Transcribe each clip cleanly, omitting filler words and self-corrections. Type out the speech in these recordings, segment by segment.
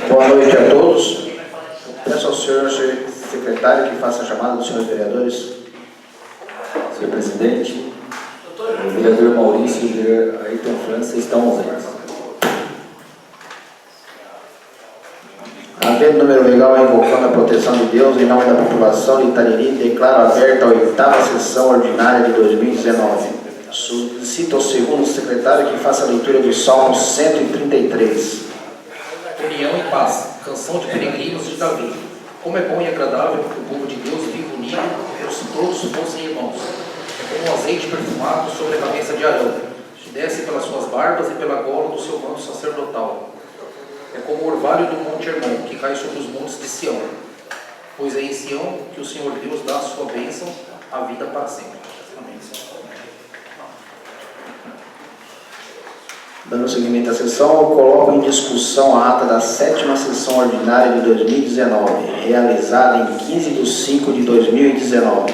Boa noite a todos. Peço ao senhor secretário que faça a chamada dos senhores vereadores. Senhor presidente, o vereador Maurício e o vereador Ayrton França estão ausentes. Havendo número legal invocando a proteção de Deus em nome da população de Itariri, declaro aberta a 8ª sessão ordinária de 2019. Solicito ao segundo secretário que faça a leitura do Salmo 133. União e paz, canção de peregrinos de Davi. Como é bom e agradável que o povo de Deus viva unido, e todos fossem irmãos. É como um azeite perfumado sobre a cabeça de Arão, que desce pelas suas barbas e pela gola do seu manto sacerdotal. É como o orvalho do monte Hermon, que cai sobre os montes de Sião. Pois é em Sião que o Senhor Deus dá a sua bênção, a vida para sempre. Amém. Dando seguimento à sessão, eu coloco em discussão a ata da 7ª sessão ordinária de 2019, realizada em 15 de 5 de 2019.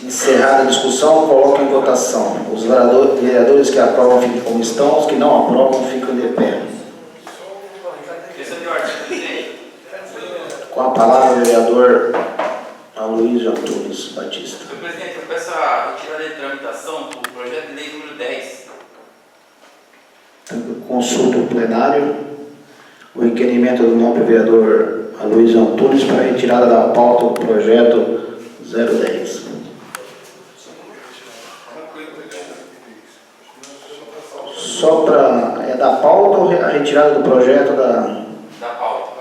Encerrada a discussão, coloco em votação. Os vereadores que aprovam fiquem como estão, os que não aprovam ficam de pé. Com a palavra o vereador Aloysio Antunes Batista. Senhor presidente, eu peço a retirada de tramitação do projeto de lei número 10. Consulta o plenário o requerimento do nobre vereador Aloysio Antunes para a retirada da pauta do projeto 010. Só para... é da pauta ou a retirada do projeto da pauta?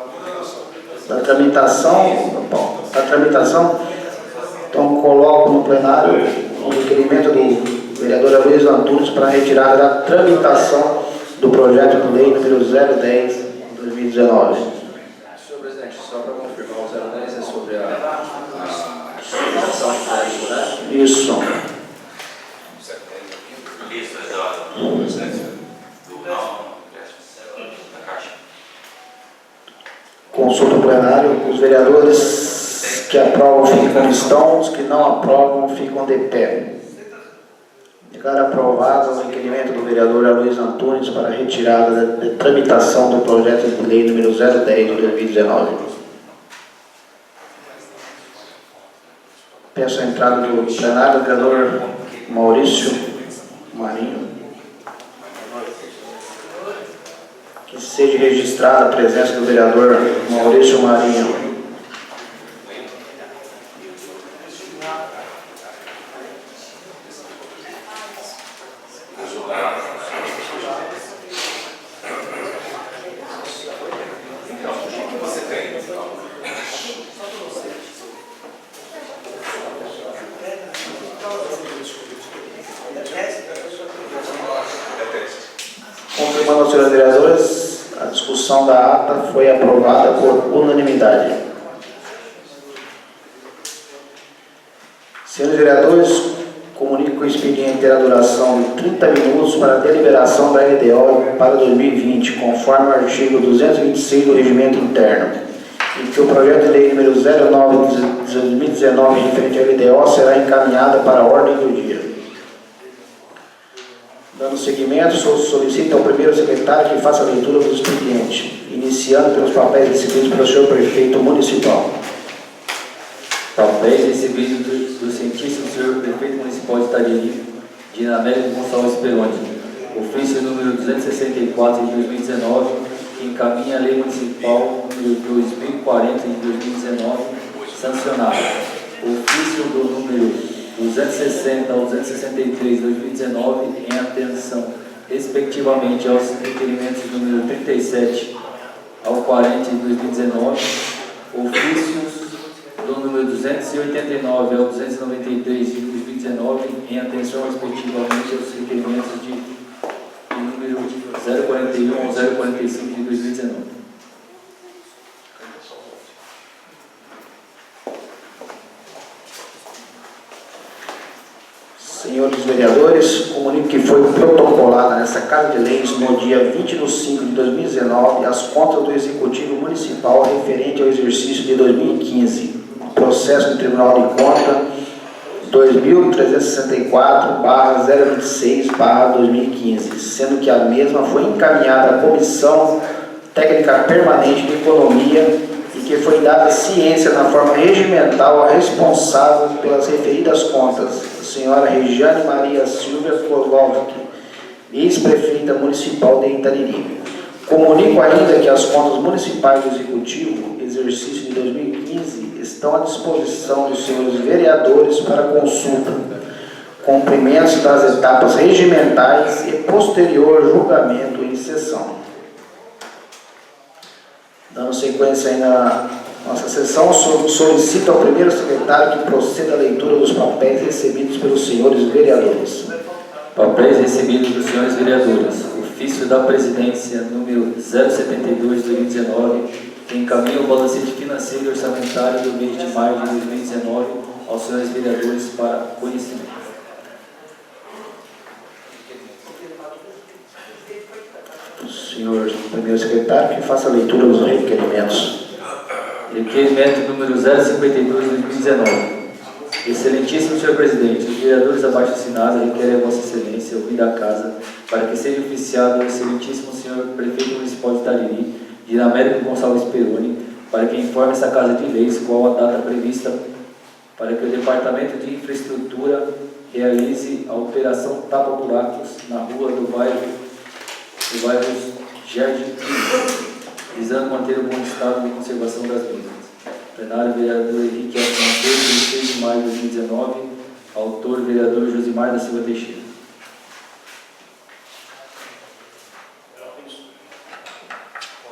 Da tramitação? Da tramitação? Então coloco no plenário o requerimento do vereador Aloysio Antunes para a retirada da tramitação do projeto de lei número 010 de 2019. Senhor presidente, só para confirmar, o 010 é sobre a suspensão de crédito, né? Isso. Isso, exato. Da Caixa. Consulta o plenário. Os vereadores que aprovam ficam como estão, os que não aprovam ficam de pé. Declaro aprovado o requerimento do vereador Aloysio Antunes para a retirada da tramitação do projeto de lei número 010 de 2019. Peço a entrada do plenário do vereador Maurício Marinho. Que seja registrada a presença do vereador Maurício Marinho. Confirmando aos senhores vereadores, a discussão da ata foi aprovada por unanimidade. Senhores vereadores, comunico que o expediente terá duração de 30 minutos para a deliberação da LDO para 2020, conforme o artigo 226 do Regimento Interno, e que o projeto de lei número 09 de 2019, referente à LDO, será encaminhado para a ordem do dia. Dando seguimento, solicito ao primeiro secretário que faça a leitura do expediente, iniciando pelos papéis recebidos pelo senhor prefeito municipal. Papéis recebidos do cientista do senhor prefeito municipal de Itariri, Dinamérico Gonçalves Peroni. Ofício número 264 de 2019, que encaminha a lei municipal número 2040 de 2019, sancionada. Ofício do número 260 ao 263 de 2019, em atenção, respectivamente, aos requerimentos número 37 ao 40 de 2019, ofícios do número 289 ao 293 de 2019, em atenção, respectivamente, aos requerimentos de número 041 ao 045 de 2019. Senhores vereadores, comunico que foi protocolada nessa Casa de Leis no dia 20 de 5 de 2019 as contas do Executivo Municipal referente ao exercício de 2015, processo do Tribunal de Contas 2364/026/2015, sendo que a mesma foi encaminhada à Comissão Técnica Permanente de Economia e que foi dada ciência na forma regimental à responsável pelas referidas contas, a senhora Regiane Maria Silvia Kolovski, ex-prefeita municipal de Itariri. Comunico ainda que as contas municipais do Executivo, exercício de 2015, estão à disposição dos senhores vereadores para consulta, cumprimentos das etapas regimentais e posterior julgamento em sessão. Dando sequência aí na nossa sessão, solicito ao primeiro secretário que proceda à leitura dos papéis recebidos pelos senhores vereadores. Papéis recebidos dos senhores vereadores. Ofício da Presidência número 072 de 2019, que encaminha o balancete financeiro e orçamentário do mês de maio de 2019 aos senhores vereadores para conhecimento. Senhor primeiro secretário, que faça a leitura dos requerimentos. Requerimento número 052 de 2019. Excelentíssimo senhor presidente, os vereadores abaixo assinados requerem a vossa excelência, ouvir da casa, para que seja oficiado o excelentíssimo senhor prefeito municipal de Itariri, Dinamérico Gonçalves Peroni, para que informe essa casa de leis qual a data prevista para que o Departamento de Infraestrutura realize a operação tapa-buracos na rua do bairro Jardim Pires, visando manter o bom estado de conservação das mesmas. Plenário, vereador Henrique F. Monteiro, 26 de maio de 2019. Autor, vereador Josimar da Silva Teixeira.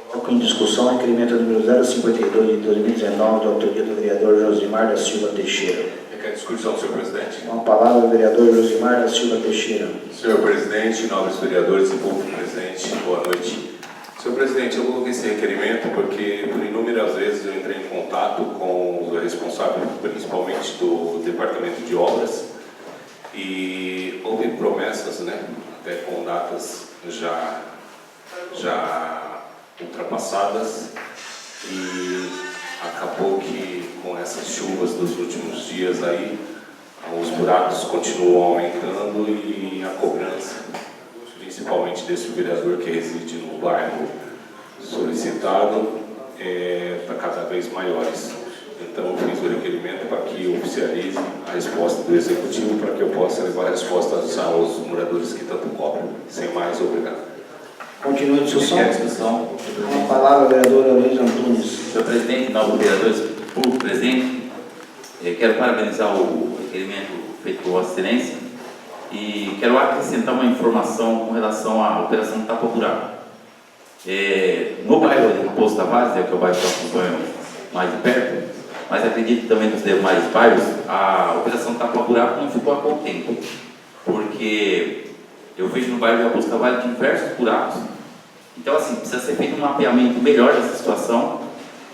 Coloco em discussão o requerimento número 052 de 2019, de autoria do vereador Josimar da Silva Teixeira. Requer discussão, senhor presidente. Com a palavra, o vereador Josimar da Silva Teixeira. Senhor presidente, nobres vereadores e público presente, boa noite. Senhor presidente, eu coloquei esse requerimento porque, por inúmeras vezes, eu entrei em contato com o responsável, principalmente do Departamento de Obras, e houve promessas, né, até com datas já ultrapassadas, e acabou que, com essas chuvas dos últimos dias aí, os buracos continuam aumentando e a cobrança, principalmente desse vereador que reside no bairro solicitado, está cada vez maiores. Então eu fiz o requerimento para que oficialize a resposta do Executivo, para que eu possa levar a resposta aos moradores que tanto cobram. Sem mais, obrigado. Continua a discussão. Quer discussão? Com a palavra, vereador Luiz Antunes. Senhor presidente, novos vereadores, público presente, quero parabenizar o requerimento feito por Vossa Excelência e quero acrescentar uma informação com relação à operação Tapa Buraco. No bairro de Raposo Tavares, que é o bairro que eu acompanho mais de perto, mas acredito também nos demais bairros, a operação Tapa Buraco não ficou a contento, porque eu vejo no bairro de Raposo Tavares diversos buracos. Então, assim, precisa ser feito um mapeamento melhor dessa situação,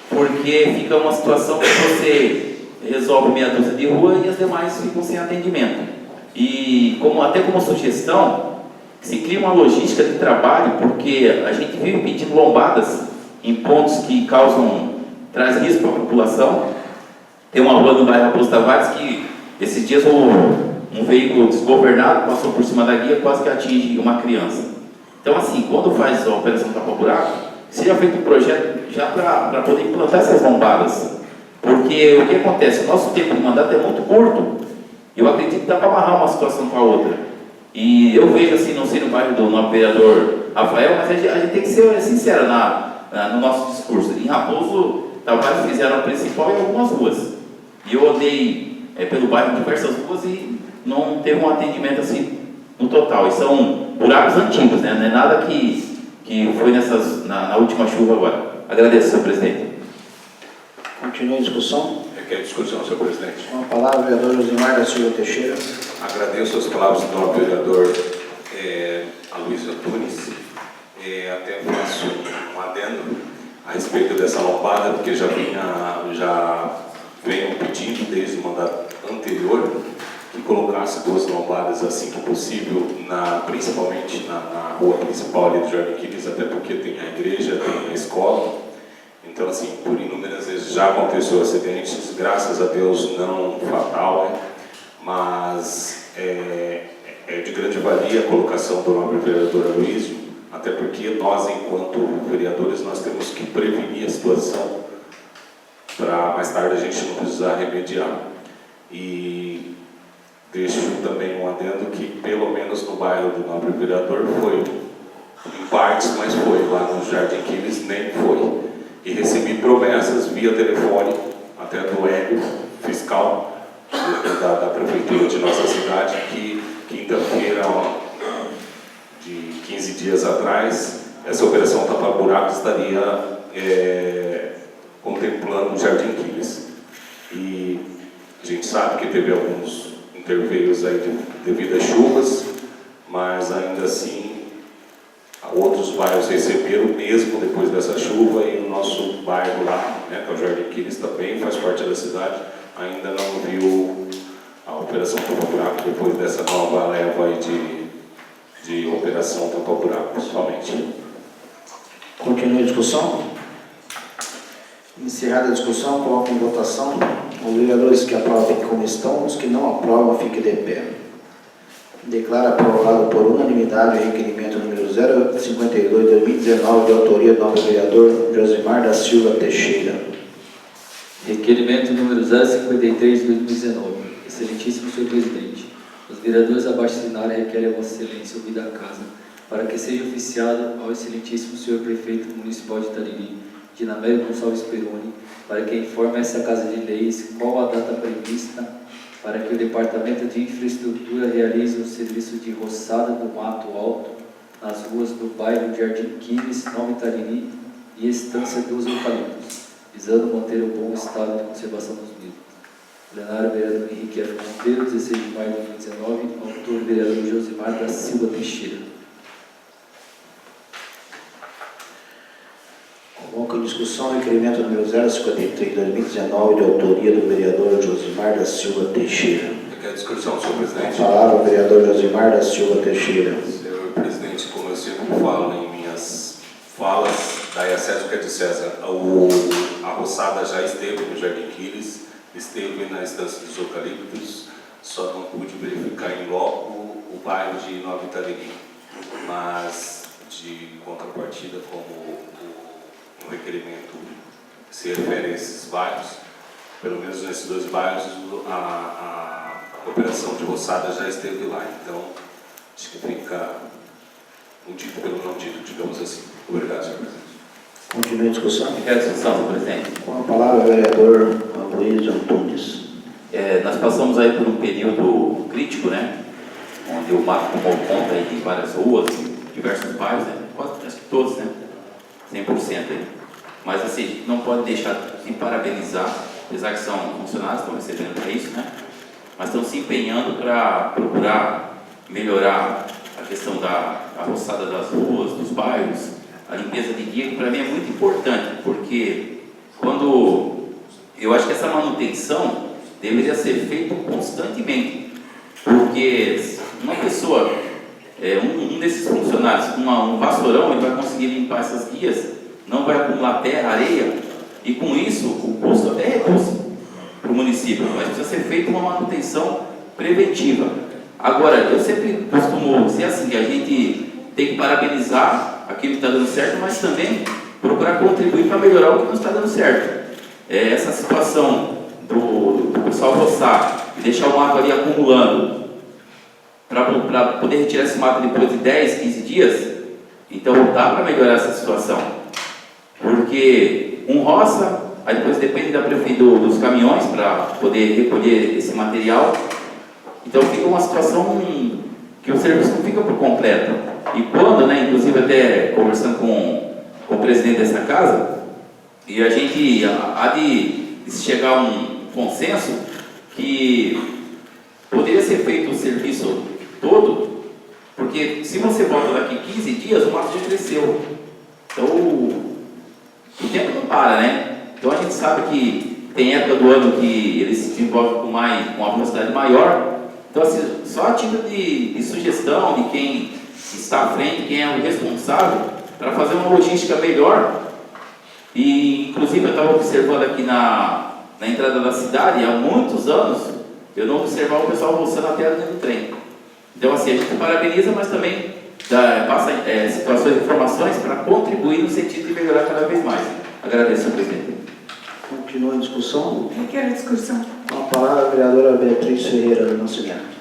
porque fica uma situação que você resolve meia dúzia de rua e as demais ficam sem atendimento. E até como sugestão, se cria uma logística de trabalho, porque a gente vive pedindo lombadas em pontos que traz risco para a população. Tem uma rua no bairro Raposo Tavares que esses dias um veículo desgovernado passou por cima da guia, quase que atinge uma criança. Então, assim, quando faz a operação tapa-buraco, seja feito um projeto já para poder implantar essas lombadas. Porque o que acontece? O nosso tempo de mandato é muito curto. Eu acredito que dá para amarrar uma situação com a outra. E eu vejo, assim, não sei no bairro do nosso vereador Rafael, mas a gente tem que ser sincero no nosso discurso. Em Raposo Tavares fizeram a principal em algumas ruas. E eu andei pelo bairro diversas ruas e não teve um atendimento assim no total. E são buracos antigos, né? Não é nada que foi na última chuva agora. Agradeço, senhor presidente. Continua a discussão. Requer discussão, senhor presidente. Com a palavra, o vereador Josimar da Silva Teixeira. Agradeço as palavras do nosso vereador Aloysio Antunes. Até faço um adendo a respeito dessa lombada, porque já venho pedindo desde o mandato anterior que colocasse 2 lombadas assim que possível, principalmente na rua principal ali do Jardim Pires, até porque tem a igreja, tem a escola. Então, assim, por inúmeras vezes já aconteceu acidentes, graças a Deus não fatal, né? mas é de grande valia a colocação do nobre vereador Aloysio, até porque nós, enquanto vereadores, nós temos que prevenir a situação para mais tarde a gente não precisar remediar. E deixo também um adendo que, pelo menos no bairro do nobre vereador, foi em partes, mas foi. Lá no Jardim Quiles nem foi. E recebi promessas via telefone, até do Hélio, fiscal da prefeitura de nossa cidade, que quinta-feira, de 15 dias atrás, essa operação tapa-buraco estaria contemplando o Jardim Quiles. E a gente sabe que teve alguns interveios aí devido às chuvas, mas ainda assim outros bairros receberam mesmo depois dessa chuva, e o nosso bairro lá, né, que é o Jardim Quiles, também faz parte da cidade, ainda não viu a operação tapa-buraco depois dessa nova leva aí de operação tapa-buraco, somente. Continue a discussão. Encerrada a discussão, coloco em votação. Os vereadores que aprovam fiquem como estão, os que não aprovam fiquem de pé. Declara aprovado por unanimidade o requerimento número 052/2019, de autoria do nobre vereador Josimar da Silva Teixeira. Requerimento número 053/2019. Excelentíssimo senhor presidente, os vereadores abaixo assinados requerem a Vossa Excelência ouvida a casa, para que seja oficiado ao excelentíssimo senhor prefeito municipal de Itariri, Dinamélio Gonçalves Peroni, para que informe essa Casa de Leis qual a data prevista para que o Departamento de Infraestrutura realize o serviço de roçada do mato alto nas ruas do bairro Jardim Quiles, Nova Itariri e Estância dos Eucaliptos, visando manter o bom estado de conservação dos mesmos. Plenário, vereador Henrique F. Monteiro, 16 de maio de 2019, autor, vereador Josimar da Silva Teixeira. Coloco em discussão o requerimento número 053/2019, de autoria do vereador Josimar da Silva Teixeira. Quer discussão, senhor A presidente? palavra ao vereador Josimar da Silva Teixeira. Senhor presidente, como eu sempre falo em minhas falas, daí a César o que é de César, a roçada já esteve no Jardim Quiles, esteve na Estância dos Eucaliptos, só não pude verificar em loco o bairro de Nova Itariri, mas de contrapartida, como o requerimento se refere a esses bairros, pelo menos nesses dois bairros, a operação de roçada já esteve lá. Então, acho que fica um dito pelo não dito, digamos assim. Obrigado, senhor presidente. Continue a discussão. Quero discussão, senhor presidente. Com a palavra, o vereador Aloysio Antunes. Nós passamos aí por um período crítico, né? Onde o mato tomou conta aí de várias ruas, diversos bairros, né? Quase todos, né? 100% aí. Mas assim, a gente não pode deixar de parabenizar, apesar que são funcionários que estão recebendo para isso, né? Mas estão se empenhando para procurar melhorar a questão da roçada das ruas, dos bairros, a limpeza de guia, que para mim é muito importante, porque quando eu acho que essa manutenção deveria ser feita constantemente, porque uma pessoa, um desses funcionários com um vassourão, ele vai conseguir limpar essas guias, não vai acumular terra, areia, e com isso o custo até reduz para o município, mas precisa ser feita uma manutenção preventiva. Agora, eu sempre costumo ser assim, que a gente tem que parabenizar aquilo que está dando certo, mas também procurar contribuir para melhorar o que não está dando certo. Essa situação do pessoal roçar e deixar o mato ali acumulando para poder retirar esse mato depois de 10, 15 dias, então dá para melhorar essa situação. Porque um roça, aí depois depende da prefeitura dos caminhões para poder recolher esse material, então fica uma situação que o serviço não fica por completo. E quando, né, inclusive até conversando com o presidente dessa casa, e a gente há de chegar a um consenso que poderia ser feito o serviço todo, porque se você volta daqui 15 dias, o mato já cresceu. Então o tempo não para, né? Então a gente sabe que tem época do ano que ele se desenvolve com uma velocidade maior. Então, assim, só a título de sugestão de quem está à frente, quem é o responsável, para fazer uma logística melhor. E, inclusive, eu estava observando aqui na entrada da cidade, há muitos anos, eu não observar o pessoal roçando a terra dentro do trem. Então, assim, a gente parabeniza, mas também passa situações e informações para contribuir no sentido de melhorar cada vez mais. Agradeço, senhor presidente. Continua a discussão. Requer a discussão. Com a palavra a vereadora Beatriz Ferreira do Nascimento.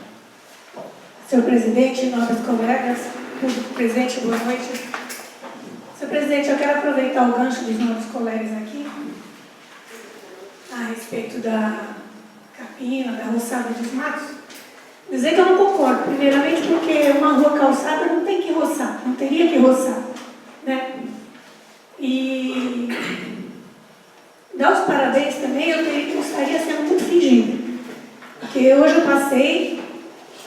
Senhor presidente, nobres colegas, presidente, boa noite. Senhor presidente, eu quero aproveitar o gancho dos nossos colegas aqui a respeito da capina, da roçada dos matos. Dizer que eu não concordo, primeiramente porque uma rua calçada não tem que roçar, não teria que roçar, né? E dar os parabéns também, eu estaria sendo muito fingido, porque hoje eu passei,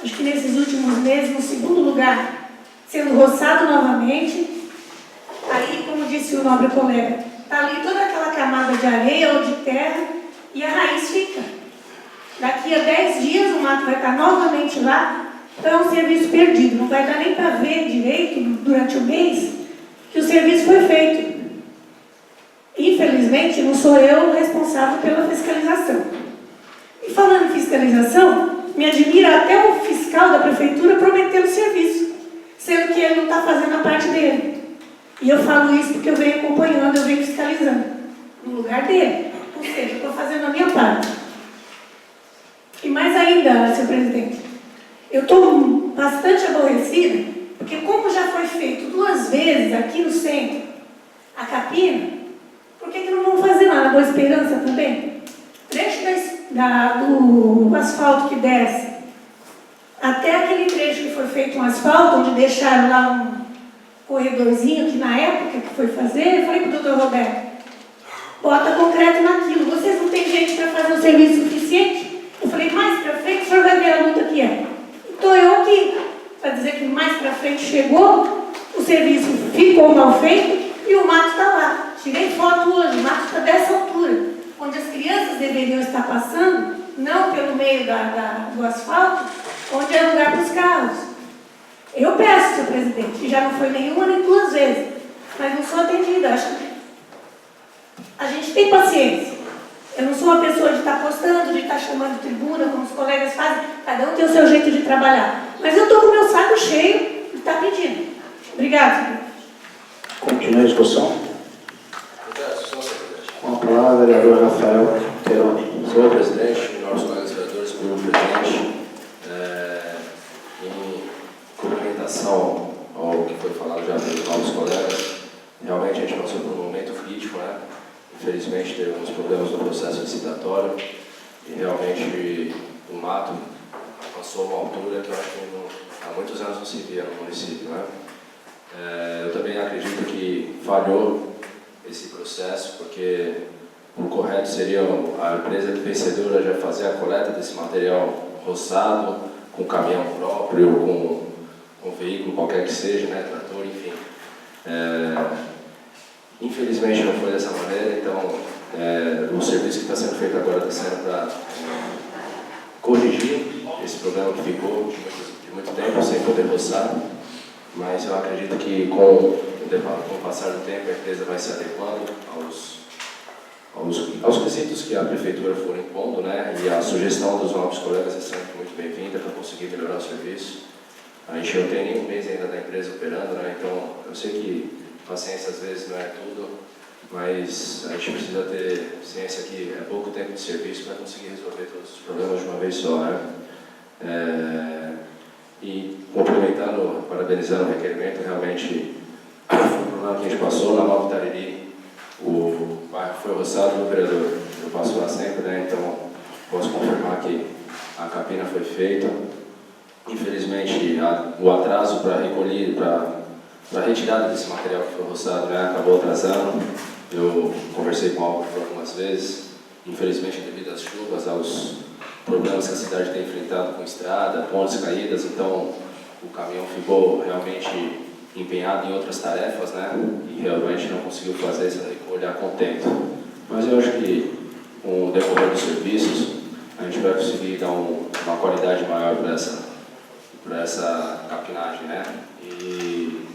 acho que nesses últimos meses, no segundo lugar, sendo roçado novamente. Aí, como disse o nobre colega, está ali toda aquela camada de areia ou de terra e a raiz fica. Daqui a 10 dias o mato vai estar novamente lá, então é um serviço perdido. Não vai dar nem para ver direito durante o mês que o serviço foi feito. Infelizmente, não sou eu o responsável pela fiscalização. E falando em fiscalização, me admira até o fiscal da prefeitura prometendo serviço, sendo que ele não está fazendo a parte dele. E eu falo isso porque eu venho acompanhando, eu venho fiscalizando, no lugar dele. Ou seja, eu estou fazendo a minha parte. E mais ainda, senhor presidente, eu estou bastante aborrecida, porque como já foi feito 2 vezes aqui no centro, a capina, por que não vão fazer lá na Boa Esperança também? Trecho do asfalto que desce, até aquele trecho que foi feito um asfalto, onde deixaram lá um corredorzinho, que na época que foi fazer, eu falei para o doutor Roberto, bota concreto naquilo, vocês não têm gente para fazer um serviço suficiente? Eu falei, mais para frente, o senhor vai ver a luta que é. Estou eu aqui, para dizer que mais para frente chegou, o serviço ficou mal feito e o mato está lá. Tirei foto hoje, o mato está dessa altura, onde as crianças deveriam estar passando, não pelo meio do asfalto, onde é lugar para os carros. Eu peço, senhor presidente, já não foi nenhuma nem 2 vezes, mas não sou atendida. Acho que a gente tem paciência. Eu não sou uma pessoa de estar postando, de estar chamando tribuna, como os colegas fazem, cada um tem o seu jeito de trabalhar. Mas eu estou com o meu saco cheio de estar pedindo. Obrigada, senhor. Continua a discussão. Com a palavra a vereador Rafael Teroni. Senhor presidente, nobres colegas vereadores, senhor presidente, em complementação ao que foi falado já pelos novos colegas, realmente a gente passou por um momento crítico, né? Infelizmente teve alguns problemas no processo licitatório e realmente o mato alcançou uma altura que eu acho que há muitos anos não se via no município, né? Eu também acredito que falhou esse processo, porque o correto seria a empresa vencedora já fazer a coleta desse material roçado, com caminhão próprio, com veículo qualquer que seja, né, trator, enfim. Infelizmente não foi dessa maneira, então o serviço que está sendo feito agora está sendo para corrigir esse problema que ficou de muito tempo sem poder roçar, mas eu acredito que com o passar do tempo a empresa vai se adequando aos quesitos que a prefeitura for impondo, né? E a sugestão dos novos colegas é sempre muito bem-vinda para conseguir melhorar o serviço. A gente não tem nenhum mês ainda da empresa operando, né? Então eu sei que paciência às vezes não é tudo, mas a gente precisa ter ciência que é pouco tempo de serviço para conseguir resolver todos os problemas de uma vez só, né? E complementando, parabenizando o requerimento, realmente foi um problema que a gente passou na Nova Itariri, o bairro foi roçado no vereador, eu passo lá sempre, né? Então posso confirmar que a capina foi feita. Infelizmente o atraso para recolher, para a retirada desse material que foi roçado, né, acabou atrasando. Eu conversei com o Álvaro algumas vezes, infelizmente devido às chuvas, aos problemas que a cidade tem enfrentado com estrada, pontes caídas, então o caminhão ficou realmente empenhado em outras tarefas, né, e realmente não conseguiu fazer essa recolha a contento. Mas eu acho que com o decorrer dos serviços, a gente vai conseguir dar uma qualidade maior para essa capinagem, né, e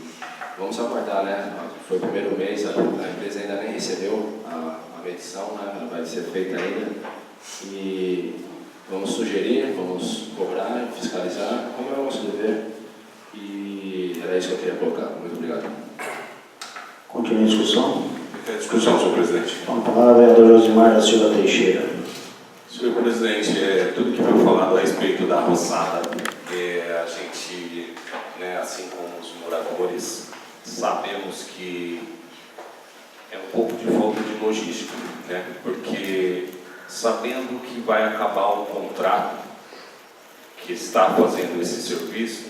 vamos aguardar, né? Foi o primeiro mês, a empresa ainda nem recebeu a medição, né? Ela vai ser feita ainda. E vamos sugerir, vamos cobrar, fiscalizar, como é o nosso dever. E era isso que eu queria colocar. Muito obrigado. Continua a discussão. Discussão, senhor presidente. Com a palavra, vereador Josimar da Silva Teixeira. Senhor presidente, tudo que foi falado a respeito da roçada, a gente, né, assim como os moradores, sabemos que é um pouco de falta de logística, né? Porque sabendo que vai acabar o contrato que está fazendo esse serviço,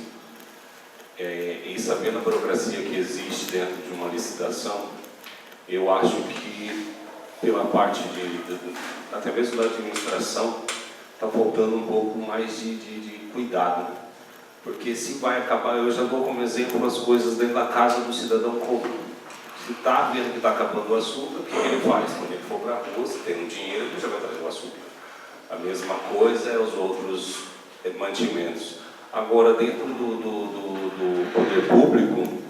e sabendo a burocracia que existe dentro de uma licitação, eu acho que pela parte até mesmo da administração, está faltando um pouco mais de cuidado. Porque se vai acabar, eu já dou como exemplo as coisas dentro da casa do cidadão comum. Se está vendo que está acabando o açúcar, o que ele faz? Quando ele for para a rua, se tem um dinheiro, ele já vai trazer o açúcar. A mesma coisa é os outros mantimentos. Agora, dentro do poder público,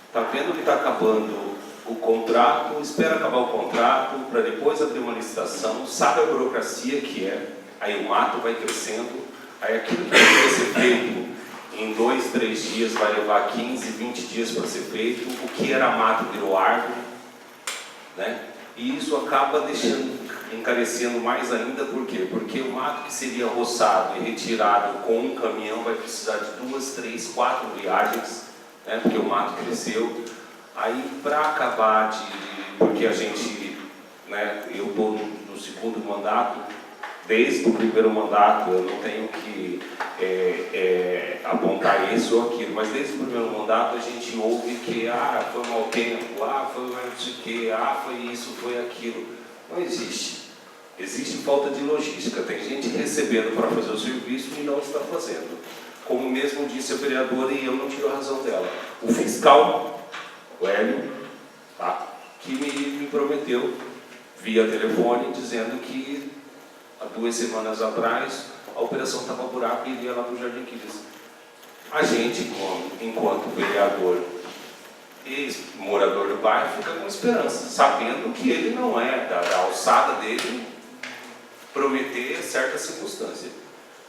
está vendo que está acabando o contrato, espera acabar o contrato, para depois abrir uma licitação, sabe a burocracia que é, aí o mato vai crescendo, aí aquilo que vai ser feito em 2, 3 dias vai levar 15, 20 dias para ser feito, o que era mato virou árvore, né? E isso acaba encarecendo mais ainda, por quê? Porque o mato que seria roçado e retirado com um caminhão vai precisar de 2, 3, 4 viagens, né? Porque o mato cresceu. Aí, para acabar porque a gente, né, eu estou no segundo mandato, desde o primeiro mandato, eu não tenho que apontar isso ou aquilo, mas desde o primeiro mandato a gente ouve que, foi mau tempo, foi não sei o quê, foi isso, foi aquilo. Não existe. Existe falta de logística. Tem gente recebendo para fazer o serviço e não está fazendo. Como mesmo disse a vereadora, e eu não tiro a razão dela. O fiscal, o Hélio, que me prometeu via telefone, dizendo que há 2 semanas atrás a operação estava buraco e iria lá para o Jardim Quiles. A gente, enquanto vereador e morador do bairro, fica com esperança, sabendo que ele não é da alçada dele prometer certa circunstância.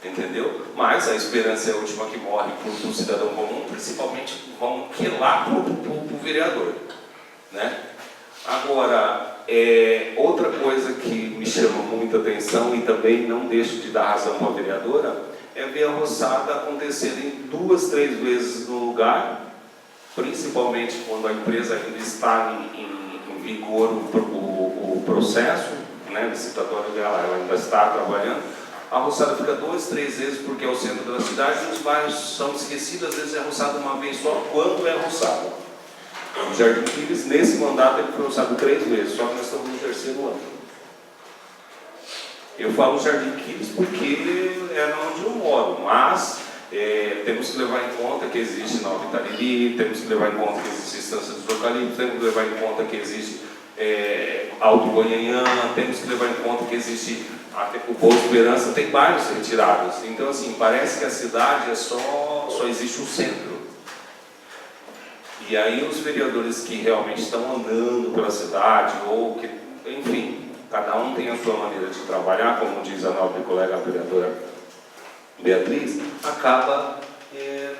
Entendeu? Mas a esperança é a última que morre para o cidadão comum, principalmente vão quelar para o vereador, né? Agora, outra coisa que me chama muita atenção e também não deixo de dar razão para a vereadora, é ver a roçada acontecerem 2, 3 vezes no lugar, principalmente quando a empresa ainda está em vigor o processo, né, licitatório dela, ela ainda está trabalhando. A roçada fica 2, 3 vezes porque é o centro da cidade e os bairros são esquecidos, às vezes é roçado uma vez só, quando é roçado. O Jardim Quiles, nesse mandato, ele foi roçado 3 vezes, só que nós estamos no 3º ano. Eu falo Jardim Quiles porque é onde eu moro, mas temos que levar em conta que existe Nova Itariri, temos que levar em conta que existe Estância dos Eucaliptos, temos que levar em conta que existe Alto Goianhã, temos que levar em conta que existe até o Boa Esperança, tem bairros retirados. Então, assim, parece que a cidade só existe um centro. E aí os vereadores que realmente estão andando pela cidade, ou que, enfim, cada um tem a sua maneira de trabalhar, como diz a nobre colega a vereadora Beatriz, acaba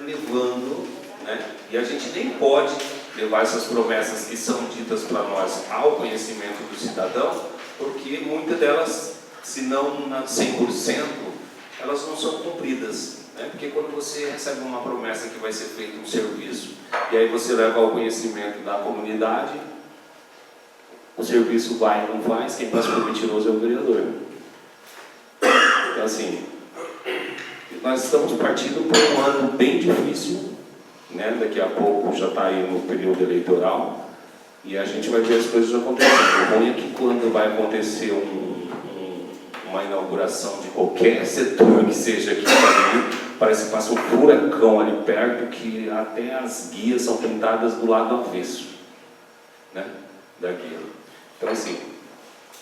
levando, né? E a gente nem pode levar essas promessas que são ditas para nós ao conhecimento do cidadão, porque muitas delas, se não 100%, elas não são cumpridas, né? Porque quando você recebe uma promessa que vai ser feito um serviço, e aí você leva ao conhecimento da comunidade, o serviço vai e não faz, quem passa por mentiroso é o vereador. Então, assim, nós estamos partindo por um ano bem difícil, né? Daqui a pouco já está aí no período eleitoral, e a gente vai ver as coisas acontecendo. O ruim é que quando vai acontecer uma inauguração de qualquer setor que seja aqui no Brasil, parece que passa um furacão ali perto, que até as guias são pintadas do lado avesso, né, da guia. Então, assim,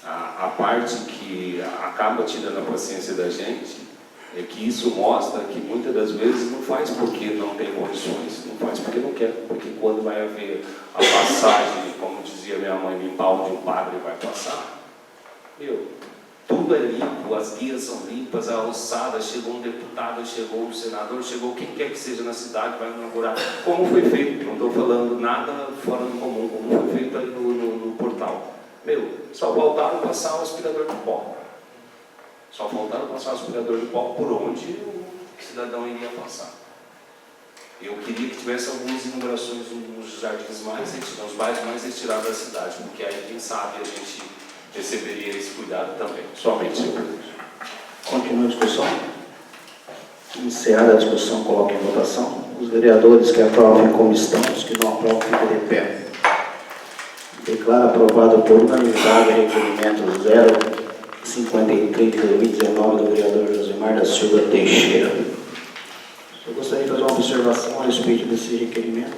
a parte que acaba tirando a paciência da gente é que isso mostra que muitas das vezes não faz porque não tem condições, não faz porque não quer, porque quando vai haver a passagem, como dizia minha mãe, limpar onde um padre vai passar, tudo é limpo, as guias são limpas, a alçada, chegou um deputado, chegou um senador, chegou quem quer que seja na cidade, vai inaugurar. Como foi feito? Não estou falando nada fora do comum, como foi feito aí no portal. Só faltaram passar o aspirador de pó. Só faltaram passar o aspirador de pó por onde o cidadão iria passar. Eu queria que tivesse algumas inaugurações nos jardins mais retirados, nos bairros mais retirados da cidade, porque aí, quem sabe, a gente receberia esse cuidado também. Somente, senhor presidente. Continua a discussão. Encerrada a discussão, coloque em votação. Os vereadores que aprovam como estão, os que não aprovam, fiquem de pé. Declaro aprovado por unanimidade o requerimento 053 de 2019 do vereador Josimar da Silva Teixeira. Eu gostaria de fazer uma observação a respeito desse requerimento.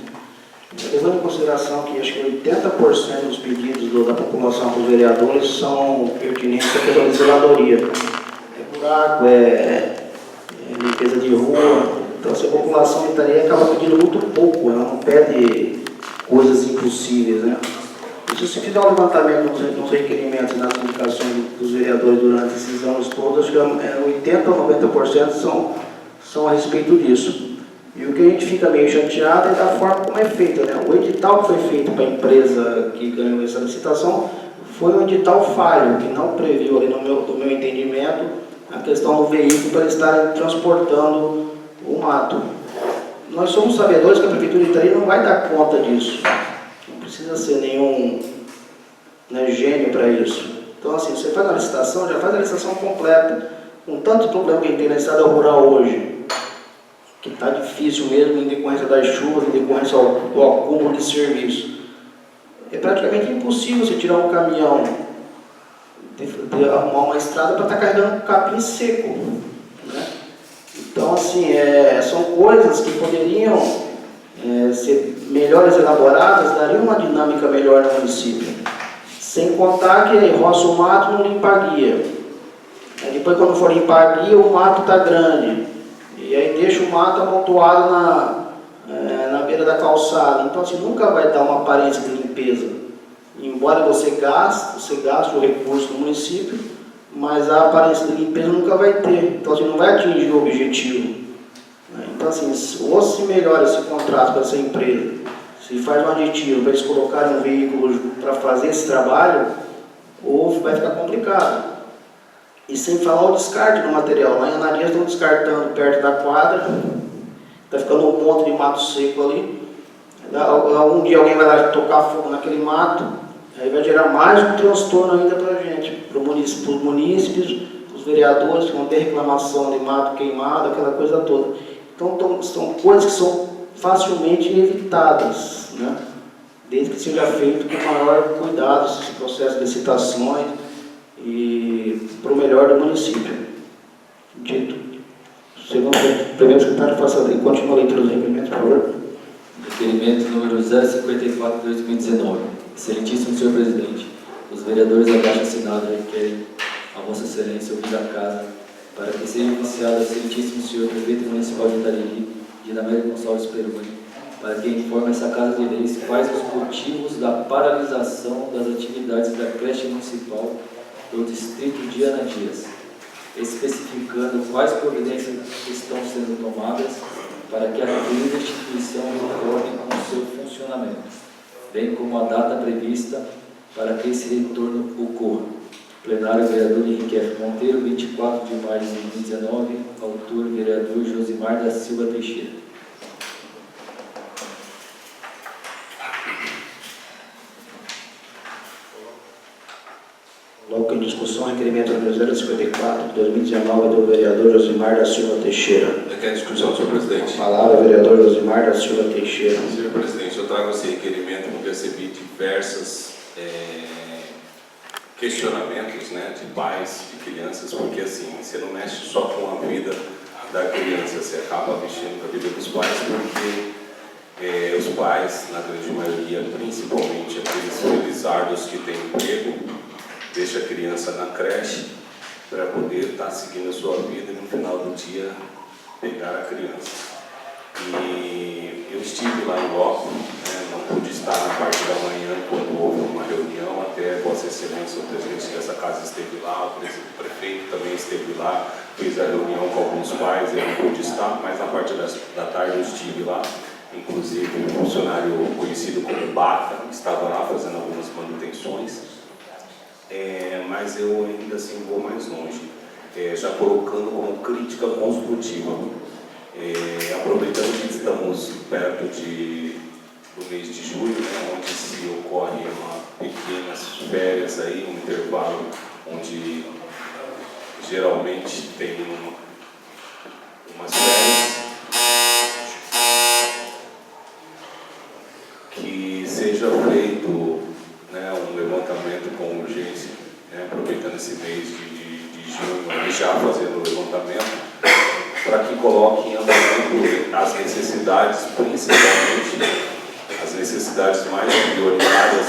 Levando em consideração que acho que 80% dos pedidos da população para os vereadores são pertinentes à questão de zeladoria. É buraco, é limpeza de rua. Então, essa população itaria acaba pedindo muito pouco, ela não pede coisas impossíveis, né? E se você fizer um levantamento nos requerimentos e nas indicações dos vereadores durante esses anos todos, acho que 80% ou 90% são a respeito disso. E o que a gente fica meio chateado é da forma como é feita, né? O edital que foi feito para a empresa que ganhou essa licitação foi um edital falho, que não previu ali no meu entendimento a questão do veículo para eles estarem transportando o mato. Nós somos sabedores que a Prefeitura de Itaí não vai dar conta disso. Não precisa ser nenhum gênio para isso. Então, assim, você faz uma licitação, já faz a licitação completa. Com tanto problema que a gente tem na estrada rural hoje, que está difícil mesmo em decorrência das chuvas, em decorrência do acúmulo de serviço. É praticamente impossível você tirar um caminhão, de arrumar uma estrada para estar carregando capim seco, né? Então, assim, são coisas que poderiam ser melhores elaboradas, dariam uma dinâmica melhor no município. Sem contar que roça o mato não limpa a guia. Depois, quando for limpar a guia, o mato está grande. E aí deixa o mato amontoado na beira da calçada. Então, assim, nunca vai dar uma aparência de limpeza. Embora você gaste o recurso do município, mas a aparência de limpeza nunca vai ter. Então, assim, não vai atingir o objetivo. Então, assim, ou se melhora esse contrato com essa empresa, se faz um aditivo para eles colocarem um veículo para fazer esse trabalho, ou vai ficar complicado. E sem falar o descarte do material. Lá em Ananias estão descartando perto da quadra, está ficando um monte de mato seco ali. Um dia alguém vai lá tocar fogo naquele mato, aí vai gerar mais um transtorno ainda para a gente, para os munícipes, os vereadores que vão ter reclamação de mato queimado, aquela coisa toda. Então, são coisas que são facilmente evitadas, né? Desde que seja feito com maior cuidado esse processo de licitações e para o melhor do município. Dito. Segundo o primeiro secretário, continua a leitura dos requerimentos, por favor. Requerimento número 054 de 2019. Excelentíssimo senhor presidente, os vereadores abaixo assinados requerem a Vossa Excelência ouvir a casa para que seja iniciado ao excelentíssimo senhor prefeito municipal de Itariri, Dinamérico Gonçalves Peroni, para que informe essa Casa de Leis quais os motivos da paralisação das atividades da creche municipal do distrito de Ananias, especificando quais providências estão sendo tomadas para que a referida instituição retorne com seu funcionamento, bem como a data prevista para que esse retorno ocorra. Plenário, vereador Henrique F. Monteiro, 24 de maio de 2019, autor, vereador Josimar da Silva Teixeira. Logo em discussão, requerimento número 054 de 2019 do vereador Josimar da Silva Teixeira. Requer discussão, senhor presidente. Palavra, vereador Josimar da Silva Teixeira. Senhor presidente, eu trago esse requerimento porque recebi diversos questionamentos, né, de pais, de crianças, porque assim, você não mexe só com a vida da criança, você acaba mexendo com a vida dos pais, porque os pais, na grande maioria, principalmente aqueles felizardos que têm emprego, deixa a criança na creche para poder estar seguindo a sua vida e no final do dia pegar a criança. E eu estive lá em loco, né, não pude estar na parte da manhã quando houve uma reunião, até Vossa Excelência, o presidente dessa casa esteve lá, o prefeito também esteve lá, fez a reunião com alguns pais, eu não pude estar, mas na parte da tarde eu estive lá. Inclusive, um funcionário conhecido como Baca estava lá fazendo algumas manutenções, mas eu ainda assim vou mais longe, já colocando como crítica construtiva. Aproveitando que estamos perto do mês de julho, né, onde se ocorre pequenas férias, aí, um intervalo onde geralmente tem umas férias, que seja feito, né, um levantamento com urgência, né, aproveitando esse mês de junho, já fazendo o levantamento, para que coloque em andamento as necessidades, principalmente as necessidades mais prioritárias,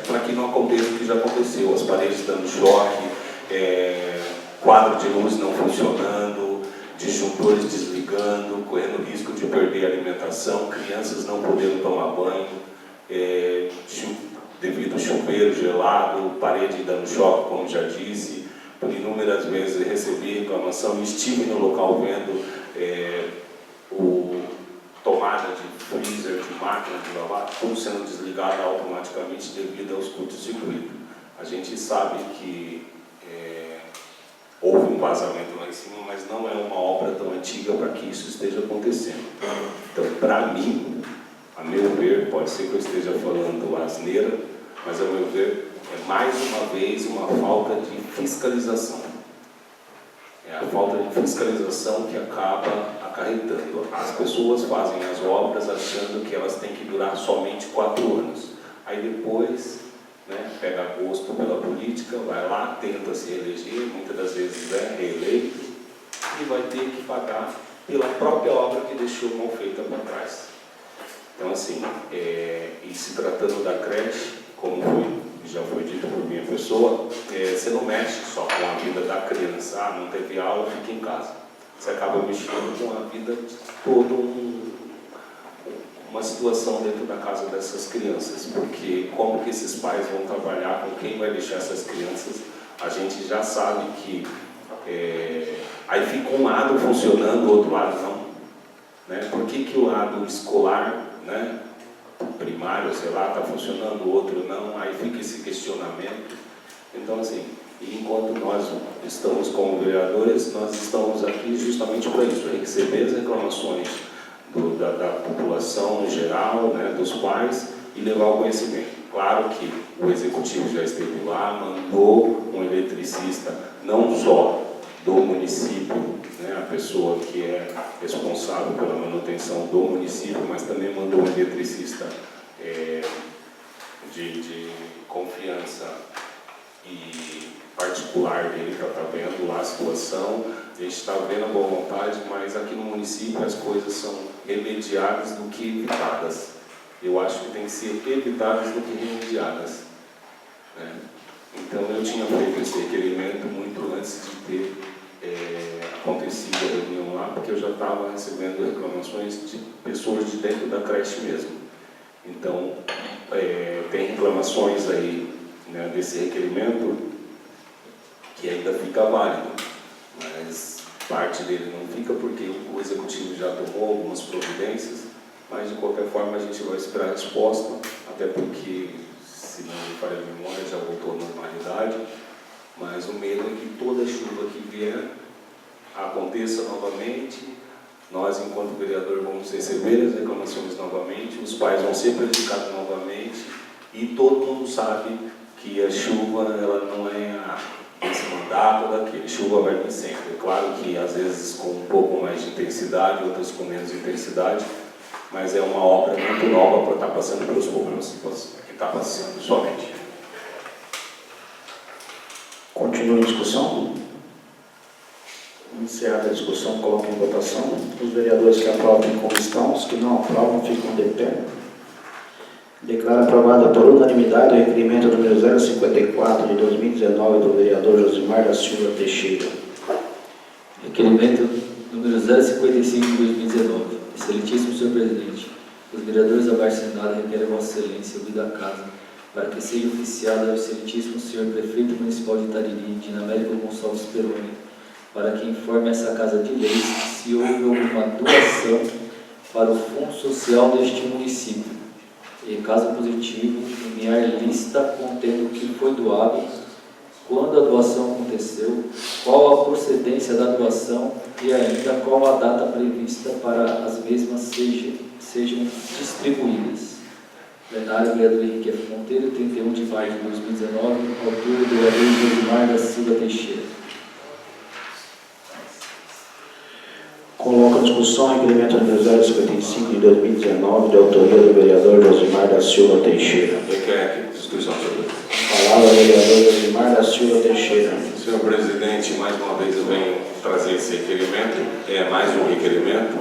para que não aconteça o que já aconteceu, as paredes dando choque, quadro de luz não funcionando, disjuntores desligando, correndo risco de perder a alimentação, crianças não podendo tomar banho, devido ao chuveiro gelado, parede dando choque, como já disse. Por inúmeras vezes recebi reclamação e estive no local vendo tomada de freezer, de máquina de lavar, tudo sendo desligado automaticamente devido aos curtos-circuitos. A gente sabe que houve um vazamento lá em cima, mas não é uma obra tão antiga para que isso esteja acontecendo. Então, para mim, a meu ver, pode ser que eu esteja falando asneira, mas a meu ver, é mais uma vez uma falta de fiscalização. É a falta de fiscalização que acaba acarretando. As pessoas fazem as obras achando que elas têm que durar somente 4 anos. Aí depois, né, pega gosto pela política, vai lá, tenta se eleger, muitas das vezes é reeleito, e vai ter que pagar pela própria obra que deixou mal feita para trás. Então, assim, e se tratando da creche, como já foi dito por minha pessoa, você não mexe só com a vida da criança, não teve aula, fica em casa. Você acaba mexendo com a vida de toda uma situação dentro da casa dessas crianças, porque como que esses pais vão trabalhar, com quem vai deixar essas crianças, a gente já sabe que aí fica um lado funcionando, o outro lado não. Né? Por que o lado escolar, né, primário, sei lá, está funcionando, o outro não, aí fica esse questionamento. Então, assim, enquanto nós estamos como vereadores, nós estamos aqui justamente para isso, receber as reclamações da população em geral, né, dos pais, e levar o conhecimento. Claro que o executivo já esteve lá, mandou um eletricista, não só do município, né, a pessoa que é responsável pela manutenção do município, mas também mandou um eletricista de confiança e particular dele para estar vendo lá a situação. A gente está vendo a boa vontade, mas aqui no município as coisas são remediadas do que evitadas. Eu acho que tem que ser evitadas do que remediadas. Né? Então eu tinha feito esse requerimento muito antes de ter acontecido a reunião lá, porque eu já estava recebendo reclamações de pessoas de dentro da creche mesmo. Então, tem reclamações aí, né, desse requerimento que ainda fica válido, mas parte dele não fica porque o executivo já tomou algumas providências, mas de qualquer forma a gente vai esperar a resposta, até porque, se não me falha a memória, já voltou à normalidade. Mas o medo é que toda chuva que vier aconteça novamente, nós, enquanto vereador, vamos receber as reclamações novamente, os pais vão ser prejudicados novamente, e todo mundo sabe que a chuva ela não é esse mandato ou daquele, chuva vai vir sempre. É claro que às vezes com um pouco mais de intensidade, outras com menos intensidade, mas é uma obra muito nova para estar passando pelos problemas que está passando somente. Continua a discussão. Encerrada a discussão, coloco em votação. Os vereadores que aprovam como estão, os que não aprovam ficam de pé. Declaro aprovado por unanimidade o requerimento número 054 de 2019 do vereador Josimar da Silva Teixeira. Requerimento número 055 de 2019. Excelentíssimo senhor presidente, os vereadores abaixo assinado requerem a Vossa Excelência ouvida a casa para que seja oficiado ao excelentíssimo senhor prefeito municipal de Itariri, Dinamérico Gonçalves Peroni, para que informe essa Casa de Leis se houve alguma doação para o fundo social deste município, e caso positivo, enviar lista contendo o que foi doado, quando a doação aconteceu, qual a procedência da doação e ainda qual a data prevista para as mesmas sejam distribuídas. Plenário, vereador Henrique F. Monteiro, 31 de maio de 2019, autor do vereador Josimar da Silva Teixeira. Coloco a discussão o requerimento número 055 de 2019, de autoria do vereador Josimar da Silva Teixeira. Requer discussão sobre isso. Palavra ao vereador Josimar da Silva Teixeira. Senhor presidente, mais uma vez eu venho trazer esse requerimento. É mais um requerimento,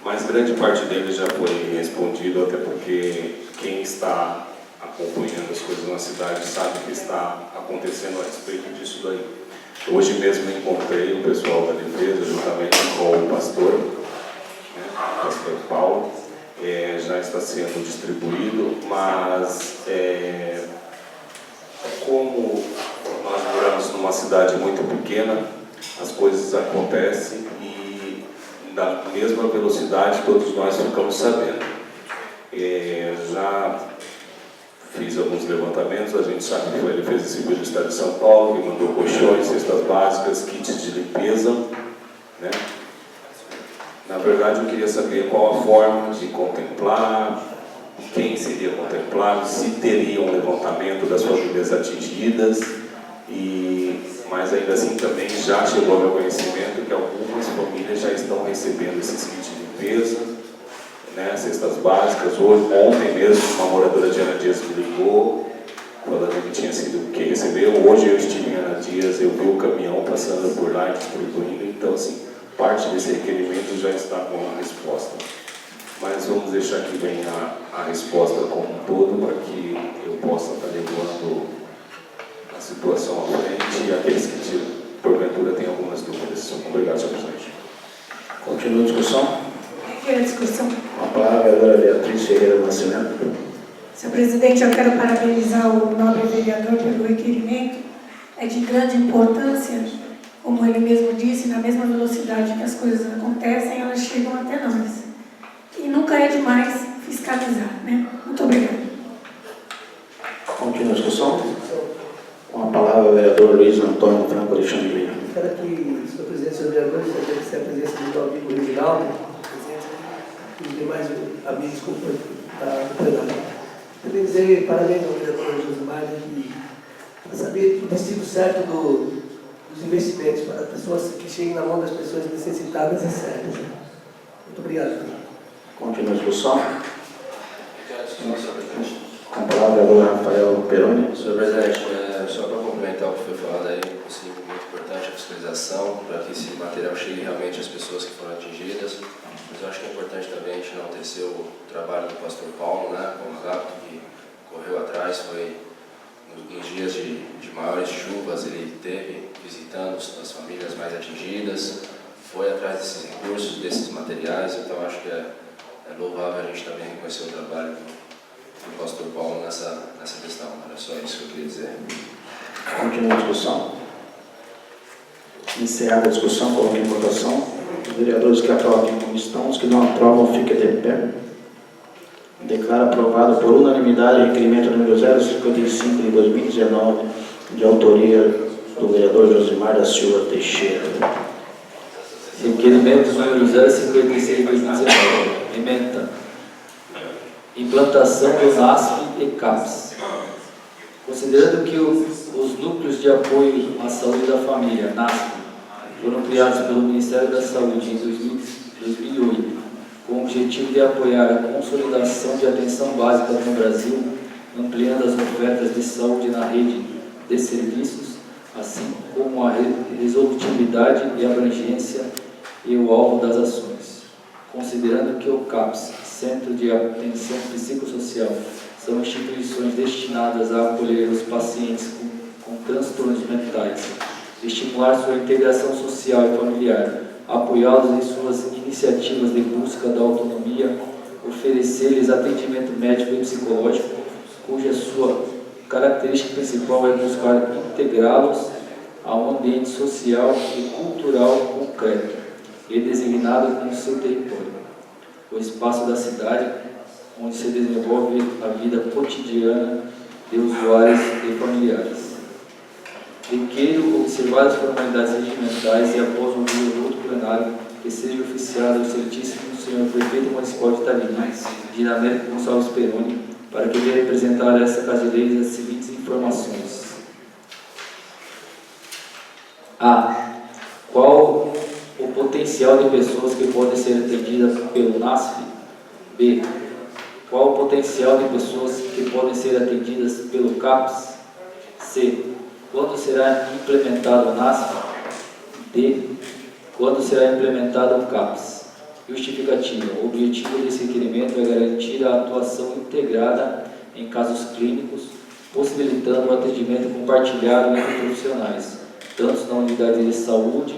mas grande parte dele já foi respondido, até porque quem está acompanhando as coisas na cidade sabe que está acontecendo a respeito disso daí. Hoje mesmo encontrei o pessoal da defesa, juntamente com o pastor, né, o pastor Paulo, já está sendo distribuído, mas como nós moramos numa cidade muito pequena, as coisas acontecem e da mesma velocidade todos nós ficamos sabendo. Já fiz alguns levantamentos, a gente sabe que foi a Defesa Civil do Estado de São Paulo, que mandou colchões, cestas básicas, kits de limpeza, né? Na verdade, eu queria saber qual a forma de contemplar, quem seria contemplado, se teria um levantamento das famílias atingidas, mas ainda assim também já chegou ao meu conhecimento que algumas famílias já estão recebendo esses kits de limpeza, né, cestas básicas. Ontem mesmo uma moradora de Ana Dias me ligou, falando que tinha sido quem recebeu. Hoje eu estive em Ana Dias, eu vi o caminhão passando por lá e distribuindo, então assim, parte desse requerimento já está com a resposta. Mas vamos deixar que venha a resposta como um todo, para que eu possa estar levando a situação à frente e aqueles que porventura têm algumas dúvidas. Obrigado, senhor presidente. Continua a discussão. Requer a discussão. A palavra é a vereadora Beatriz Ferreira do Nascimento. Senhor presidente, eu quero parabenizar o nobre vereador pelo requerimento. É de grande importância, como ele mesmo disse, na mesma velocidade que as coisas acontecem, elas chegam até nós. E nunca é demais fiscalizar, né? Muito obrigada. Continua a discussão. Com a palavra o vereador Luiz Antônio Franco Alexandre. Quero aqui, senhor presidente, senhor vereador, agradecer a presença do meu amigo Reginaldo e os demais amigos da plenária. Quero dizer parabéns ao vereador Josimar, para saber o destino certo dos investimentos para as pessoas que cheguem na mão das pessoas necessitadas é certo. Muito obrigado. Continua a discussão. Com a palavra o vereador Rafael Peroni. Senhor presidente, só para complementar o que foi falado aí, assim, muito importante a fiscalização, para que esse material chegue realmente às pessoas que foram atingidas. Mas eu acho que é importante também a gente enaltecer o trabalho do pastor Paulo, né, como rápido, que correu atrás, foi nos dias de maiores chuvas, ele esteve visitando as famílias mais atingidas, foi atrás desses recursos, desses materiais, então acho que é louvável a gente também reconhecer o trabalho do pastor Paulo nessa questão. Era só isso que eu queria dizer. Continua a discussão. Encerrada a discussão, coloquei em votação. Os vereadores que aprovam como estão, os que não aprovam, fiquem de pé. Declaro aprovado por unanimidade o requerimento número 055 de 2019, de autoria do vereador Josimar da Silva Teixeira. Requerimento número 056 de 2019. Ementa. Implantação do NASP e CAPS. Considerando que os núcleos de apoio à saúde da família, NASP, foram criados pelo Ministério da Saúde em 2008, com o objetivo de apoiar a consolidação de atenção básica no Brasil, ampliando as ofertas de saúde na rede de serviços, assim como a resolutividade e abrangência e o alvo das ações. Considerando que o CAPS, Centro de Atenção Psicossocial, são instituições destinadas a acolher os pacientes com transtornos mentais, estimular sua integração social e familiar, apoiá-los em suas iniciativas de busca da autonomia, oferecer-lhes atendimento médico e psicológico, cuja sua característica principal é buscar integrá-los a um ambiente social e cultural concreto e designado no seu território, o espaço da cidade onde se desenvolve a vida cotidiana de usuários e familiares. Requeiro observar as formalidades regimentais e, após ouvir o voto plenário, que seja oficiado o excelentíssimo senhor prefeito municipal de Itabiri, Dinamérico Gonçalves Peroni, para que venha apresentar a esta Casa de Leis as seguintes informações. A. Qual o potencial de pessoas que podem ser atendidas pelo NASF? B. Qual o potencial de pessoas que podem ser atendidas pelo CAPS? C. Quando será implementado o NASF? D. Quando será implementado o CAPS? Justificativa. O objetivo desse requerimento é garantir a atuação integrada em casos clínicos, possibilitando o atendimento compartilhado entre profissionais, tanto na unidade de saúde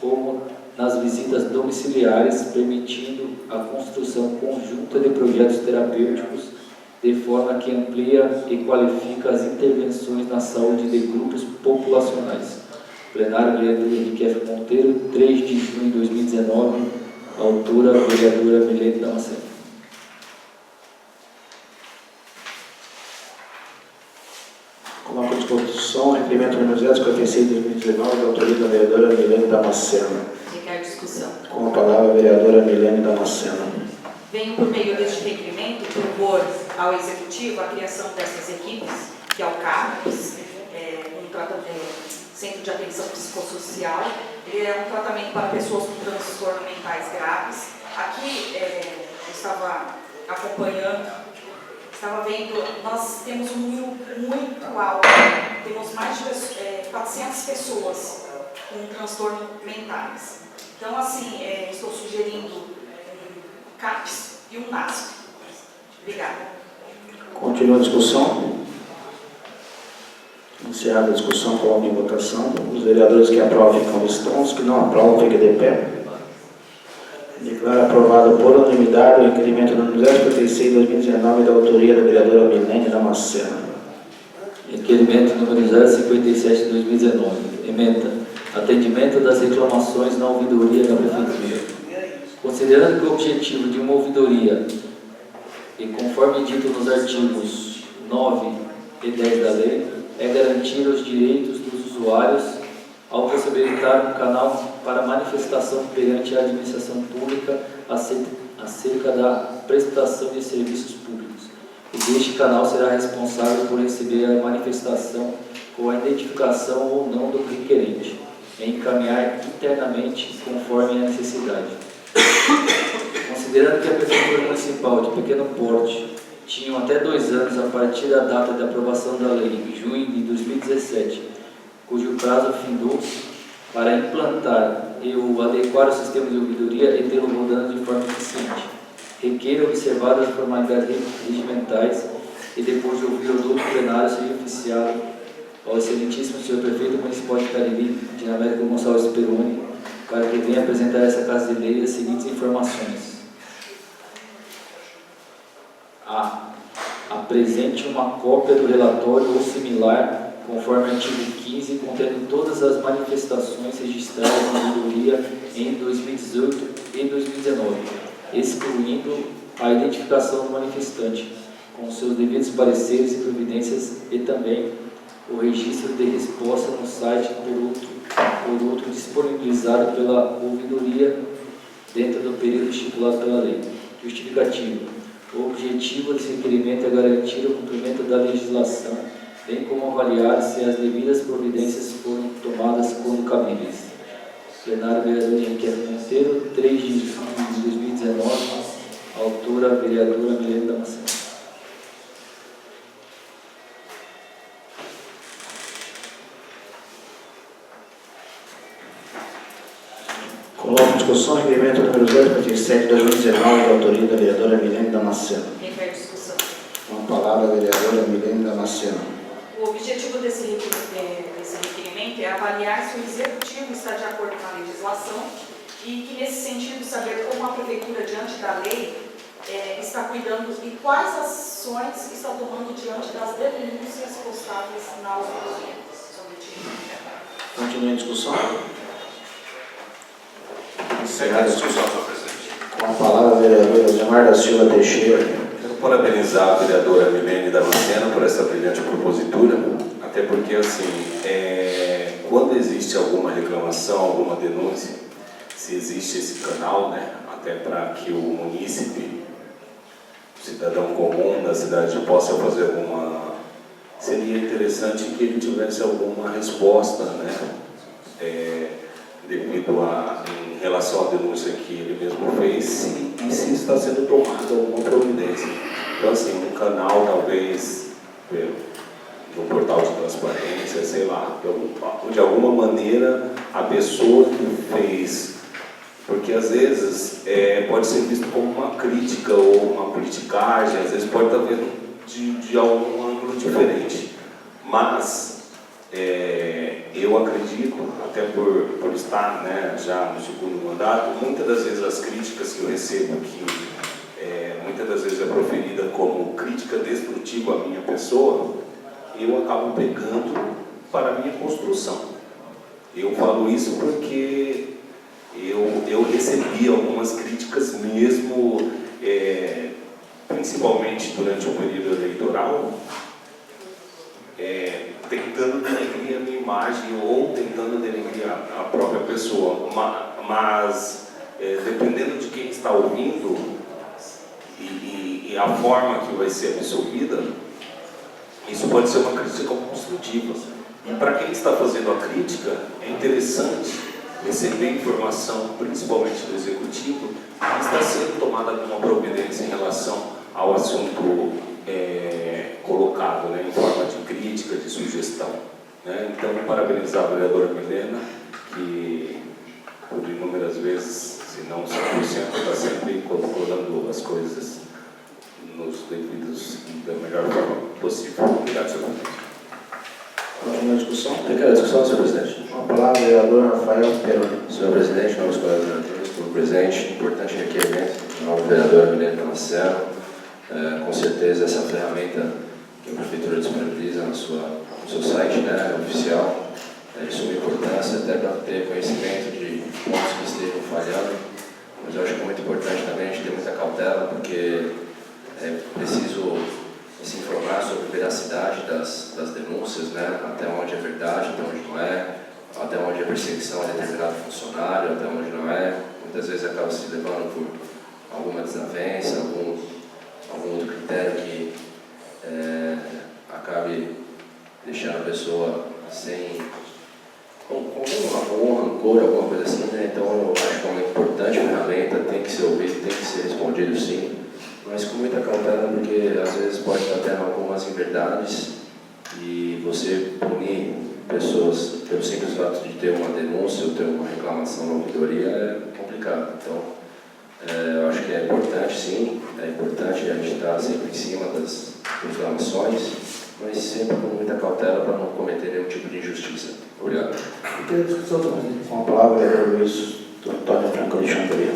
como nas visitas domiciliares, permitindo a construção conjunta de projetos terapêuticos de forma que amplia e qualifica as intervenções na saúde de grupos populacionais. Plenário, vereador Henrique F. Monteiro, 3 de junho de 2019, autora, vereadora Milene Damasceno. Com a discussão, requerimento número 056 de 2019, da autoria da vereadora Milene Damasceno. Requer discussão. Com a palavra a vereadora Milene Damasceno. Venho, por meio deste requerimento, propor ao Executivo a criação dessas equipes, que é o CAPS, Centro de Atenção Psicossocial. Ele é um tratamento para pessoas com transtornos mentais graves. Aqui, eu estava acompanhando, estava vendo, nós temos um número muito alto, temos mais de 400 pessoas com transtornos mentais. Então, assim, estou sugerindo um CAPS e um NASF. Obrigada. Continua a discussão. Encerrada a discussão, coloco em votação. Os vereadores que aprovam ficam estão, os que não aprovam fiquem de pé. Declaro aprovado por unanimidade o requerimento número 056 de 2019 da autoria da vereadora Milene Damasceno. Requerimento número 057 de 2019. Emenda. Atendimento das reclamações na ouvidoria da Prefeitura. Considerando que o objetivo de uma ouvidoria, e conforme dito nos artigos 9 e 10 da lei, é garantir os direitos dos usuários ao possibilitar um canal para manifestação perante a administração pública acerca da prestação de serviços públicos. E este canal será responsável por receber a manifestação com a identificação ou não do requerente, e encaminhar internamente conforme a necessidade. Considerando que a Prefeitura Municipal de pequeno porte tinha até 2 anos a partir da data de aprovação da lei, em junho de 2017, cujo prazo findou, para implantar e adequar o sistema de ouvidoria e tê-lo rodando de forma eficiente. Requer observar as formalidades regimentais e, depois de ouvir o doutor plenário, seja oficiado ao excelentíssimo senhor prefeito municipal de Itabiri, Dinamérico Gonçalves Peroni, para que venha apresentar essa Casa de Lei as seguintes informações. A. Apresente uma cópia do relatório ou similar, conforme artigo 15, contendo todas as manifestações registradas na ouvidoria em 2018 e 2019, excluindo a identificação do manifestante, com seus devidos pareceres e providências, e também o registro de resposta no site por outro disponibilizado pela ouvidoria dentro do período estipulado pela lei. Justificativa. O objetivo desse requerimento é garantir o cumprimento da legislação, bem como avaliar se as devidas providências foram tomadas quando cabíveis. Plenário, vereador Henrique F. Monteiro, 3 de junho de 2019, autora, vereadora Milene Damasceno. Coloco em discussão o requerimento número 057 de 2019, da autoria da vereadora Milene Damasceno. Requer discussão. Com a palavra a vereadora Milene Damasceno. O objetivo desse requerimento é avaliar se o Executivo está de acordo com a legislação e que, nesse sentido, saber como a Prefeitura, diante da lei, está cuidando e quais ações está tomando diante das denúncias postáveis na ouvidoria sobre o time? Continua a discussão. Encerrada a discussão, senhor presidente. Com a palavra, a vereadora Zilmar da Silva Teixeira. Quero parabenizar a vereadora Milene Damasceno por essa brilhante propositura, até porque, assim, quando existe alguma reclamação, alguma denúncia, se existe esse canal, né, até para que o munícipe, o cidadão comum da cidade possa fazer alguma... Seria interessante que ele tivesse alguma resposta, né, devido a, em relação à denúncia que ele mesmo fez, e se está sendo tomada alguma providência. Então, assim, um canal, talvez, no portal de transparência, sei lá, de alguma maneira, a pessoa que fez, porque às vezes pode ser visto como uma crítica ou uma politicagem, às vezes pode estar vendo de algum ângulo diferente, mas eu acredito, até por estar, né, já no segundo mandato, muitas das vezes as críticas que eu recebo aqui, muitas das vezes é proferida como crítica destrutiva à minha pessoa, eu acabo pegando para a minha construção. Eu falo isso porque eu recebi algumas críticas mesmo, principalmente durante o período eleitoral, tentando denegrir a minha imagem ou tentando denegrir a própria pessoa. Mas dependendo de quem está ouvindo e a forma que vai ser absorvida, isso pode ser uma crítica construtiva. E para quem está fazendo a crítica, é interessante receber informação, principalmente do executivo, que está sendo tomada alguma providência em relação ao assunto colocado, né, em forma de crítica, de sugestão. Né? Então, parabenizar a vereadora Milena, que por inúmeras vezes, se não 100%, está sempre colocando as coisas nos devidos da melhor forma possível. Obrigado, senhor presidente. Continua a discussão. Quero a discussão, senhor presidente. Com a palavra, o vereador Rafael Peroni. Senhor presidente, novos colegas vereadores, pelo presente, importante requerimento da nova vereadora Milene Damasceno. Com certeza, essa ferramenta que a Prefeitura disponibiliza no seu site, né, oficial, é de suma importância, até para ter conhecimento de pontos que estejam falhando. Mas eu acho que é muito importante também a gente ter muita cautela, porque é preciso se informar sobre a veracidade das denúncias, né? Até onde é verdade, até onde não é, até onde é perseguição a determinado funcionário, até onde não é. Muitas vezes acaba se levando por alguma desavença, algum outro critério que acabe deixando a pessoa sem algum rancor, alguma coisa assim, né? Então eu acho que é uma importante ferramenta, tem que ser ouvido, tem que ser respondido sim, mas com muita cautela, porque às vezes pode estar tendo algumas inverdades e você punir pessoas pelo simples fato de ter uma denúncia ou ter uma reclamação na ouvidoria é complicado. Então, eu acho que é importante sim, é importante a gente estar sempre em cima das reclamações, mas sempre com muita cautela para não cometer nenhum tipo de injustiça. Obrigado. Com a palavra, o vereador Luiz Antônio Franco Alexandria.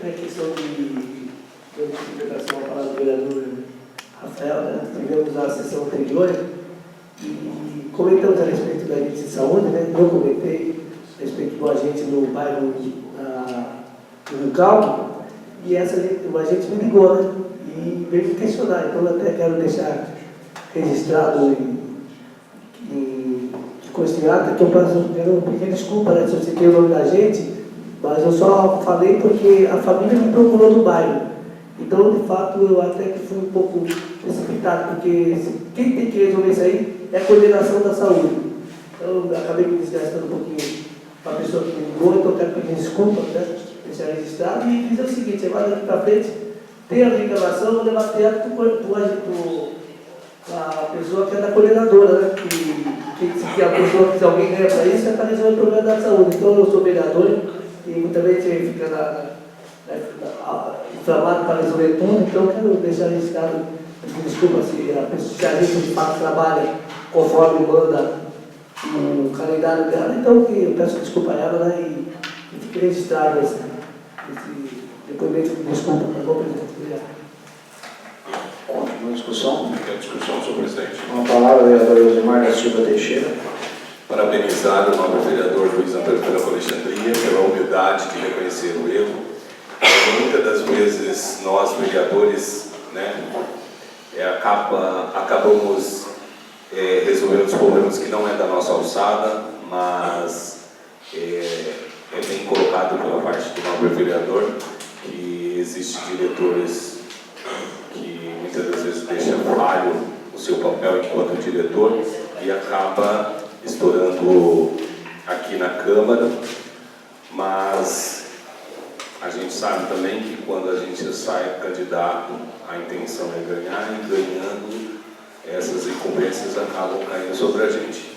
É questão de interpretação à palavra do vereador Rafael, né? Tivemos a sessão anterior e comentamos a respeito da agente de saúde, né? Eu comentei a respeito do agente no bairro do Caldo, e o agente me ligou, né? E veio me questionar. Então eu até quero deixar registrado com esse ato que eu quero pedir desculpa, né, se eu citei o nome da gente, mas eu só falei porque a família me procurou no bairro. Então, de fato, eu até que fui um pouco precipitado, porque quem tem que resolver isso aí é a coordenação da saúde. Então, eu acabei me desgastando um pouquinho para a pessoa que me ligou, então eu quero pedir desculpa, né, deixar registrado e dizer o seguinte: agora daqui para frente, tem a reclamação, eu vou levar direto a pessoa que é da coordenadora, né? Que a pessoa, se alguém ganha para isso, é para resolver o problema da saúde. Então, eu sou vereador e muitas vezes fica inflamado para resolver tudo, então eu quero deixar registrado, desculpa se a gente de fato trabalha conforme manda o calendário dela, então eu peço desculpa a ela, né? E fique registrado esse depoimento de desculpa, tá bom, presidente? Obrigado. Uma discussão? Quer discussão, senhor presidente? Com a palavra, o vereador Josimar da Silva Teixeira. Parabenizar o novo vereador Luiz Antônio Franco Alexandria pela humildade de reconhecer o erro. Muitas das vezes nós, vereadores, acabamos resolvendo os problemas que não é da nossa alçada, mas é bem colocado pela parte do nobre vereador que existem diretores que muitas das vezes deixam falho o seu papel enquanto diretor e acaba estourando aqui na Câmara, mas a gente sabe também que quando a gente sai candidato, a intenção é ganhar e ganhando, essas incumbências acabam caindo sobre a gente.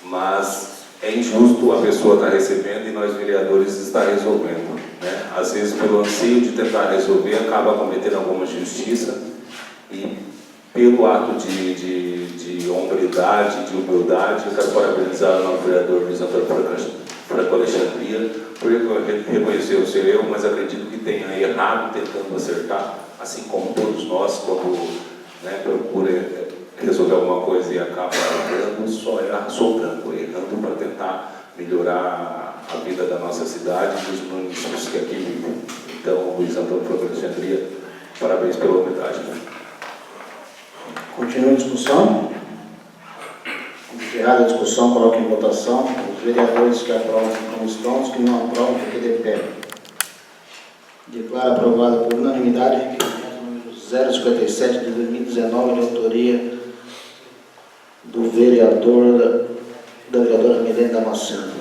Mas é injusto a pessoa estar recebendo e nós vereadores estar resolvendo, né? Às vezes pelo anseio de tentar resolver acaba cometendo alguma injustiça e pelo ato de hombridade, de humildade, eu quero parabenizar o nosso vereador Luiz Antônio Franco Alexandria por reconhecer o seu erro, mas acredito que tenha errado tentando acertar, assim como todos nós, quando procura resolver alguma coisa e acaba errando, só erra soltando, errando para tentar melhorar a vida da nossa cidade e dos municípios que aqui vivem. Então, Luiz Antônio Franco Alexandria, parabéns pela humildade. Continua a discussão. Encerrada a discussão, coloque em votação. Os vereadores que aprovam como estão, os que não aprovam, fiquem de pé. Declaro aprovado por unanimidade o requerimento número 057 de 2019, de autoria do vereador, da vereadora Milene Damasceno.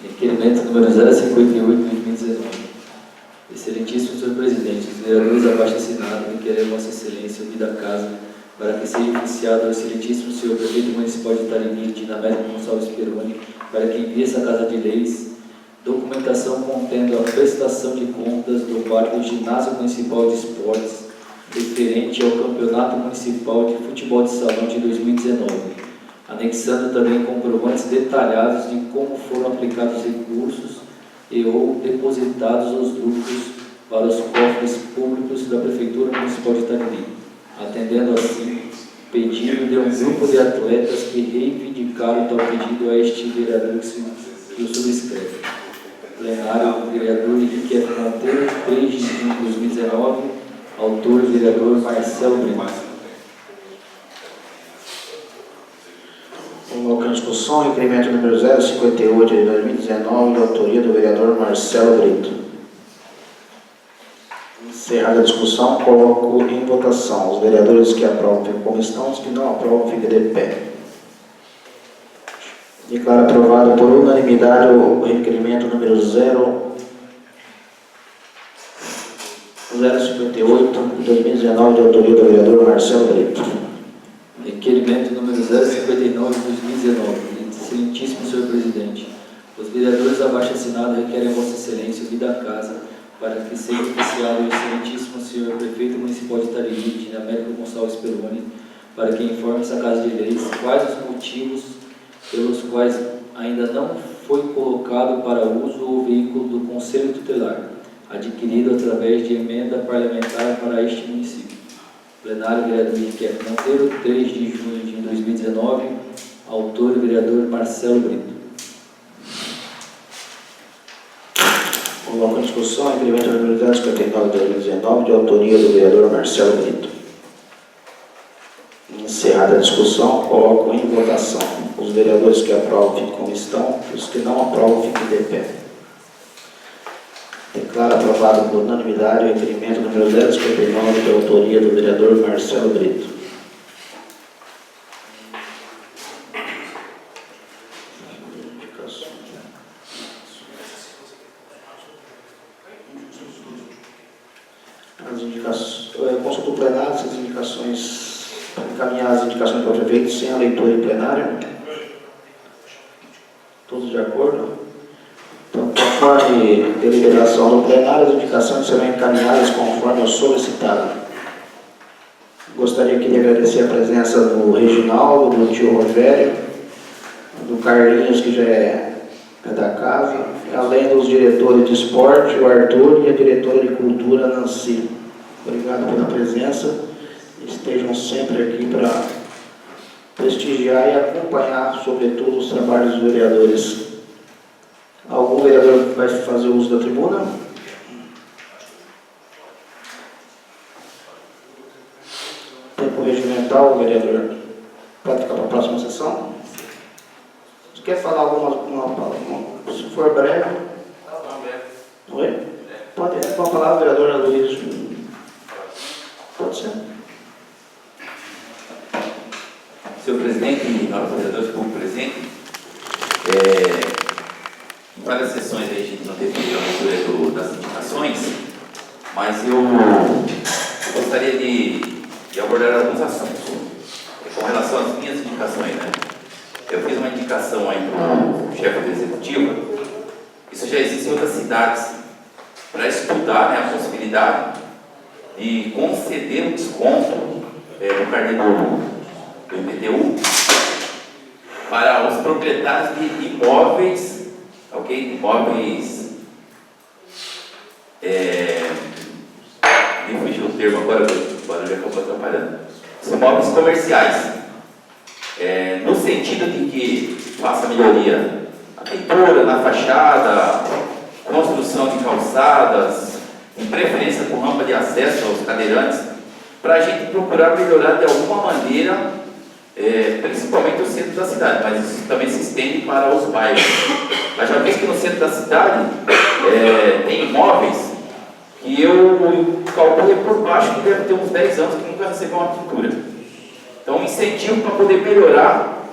Requerimento número 058 de 2019. Excelentíssimo senhor presidente, os vereadores abaixo assinados requerem Vossa Excelência ouvir da casa para que seja iniciado ao excelentíssimo senhor prefeito municipal de Itarimi, Dinamérico Gonçalves Peroni, para que envie essa casa de leis documentação contendo a prestação de contas do quarto ginásio municipal de esportes referente ao campeonato municipal de futebol de salão de 2019, anexando também comprovantes detalhados de como foram aplicados recursos e ou depositados os lucros para os cofres públicos da Prefeitura Municipal de Itarimi, atendendo assim pedido de um grupo de atletas que reivindicaram tal pedido a este vereador que o subscreve. Plenário, vereador Henrique F. Monteiro, 3 de junho de 2019, autor, vereador Marcelo Brito. Coloca em discussão o requerimento número 058 de 2019, de autoria do vereador Marcelo Brito. Encerrada a discussão, coloco em votação. Os vereadores que aprovam ficam como estão, os que não aprovam ficam de pé. Declaro aprovado por unanimidade o requerimento número 058 de 2019, de autoria do vereador Marcelo Brito. Requerimento número 059 de 2019. Excelentíssimo senhor presidente, os vereadores abaixo assinados requerem a Vossa Excelência ouvir da casa para que seja oficiado o excelentíssimo senhor prefeito municipal de Itarimi, Dinamérico Gonçalves Peroni, para que informe essa casa de leis quais os motivos pelos quais ainda não foi colocado para uso o veículo do Conselho Tutelar, adquirido através de emenda parlamentar para este município. Plenário, vereador Henrique F. Monteiro, 3 de junho de 2019, autor, vereador Marcelo Brito. Coloco em discussão o requerimento número 059 de 2019, de autoria do vereador Marcelo Brito. Encerrada a discussão, coloco em votação. Os vereadores que aprovam ficam como estão, os que não aprovam ficam de pé. Declaro aprovado por unanimidade o requerimento número 059, de autoria do vereador Marcelo Brito. As indicações, consulta do plenário, essas indicações, encaminhar as indicações para o prefeito sem a leitura em plenário. Todos de acordo? Então, conforme deliberação do plenário, as indicações serão encaminhadas conforme o solicitado. Gostaria aqui de agradecer a presença do Reginaldo, do tio Rogério, do Carlinhos, que já é da casa, além dos diretores de esporte, o Arthur, e a diretora de cultura, Nancy. Obrigado pela presença. Estejam sempre aqui para prestigiar e acompanhar, sobretudo, os trabalhos dos vereadores. Algum vereador vai fazer uso da tribuna? Tempo regimental, vereador. Pode ficar para a próxima sessão? Você quer falar alguma palavra? Se for breve. Oi? Pode ir. Com a palavra, vereador Aloysio. Pode ser. Senhor presidente, nós vereadores públicos presentes, em várias sessões aí a gente não teve a leitura das indicações, mas eu gostaria de abordar alguns assuntos com relação às minhas indicações, né? Eu fiz uma indicação aí para o chefe do executivo. Isso já existe em outras cidades, para estudar, né, a possibilidade de conceder um desconto no carnê do IPTU para os proprietários de imóveis, ok? Imóveis, me fugiu o termo agora, o barulho acabou atrapalhando. Os imóveis comerciais, no sentido de que faça melhoria na pintura, na fachada, construção de calçadas, em preferência com rampa de acesso aos cadeirantes, para a gente procurar melhorar de alguma maneira, principalmente o centro da cidade, mas isso também se estende para os bairros. Mas já visto que no centro da cidade tem imóveis que eu calculei por baixo que deve ter uns 10 anos que nunca recebeu uma pintura. Então, um incentivo para poder melhorar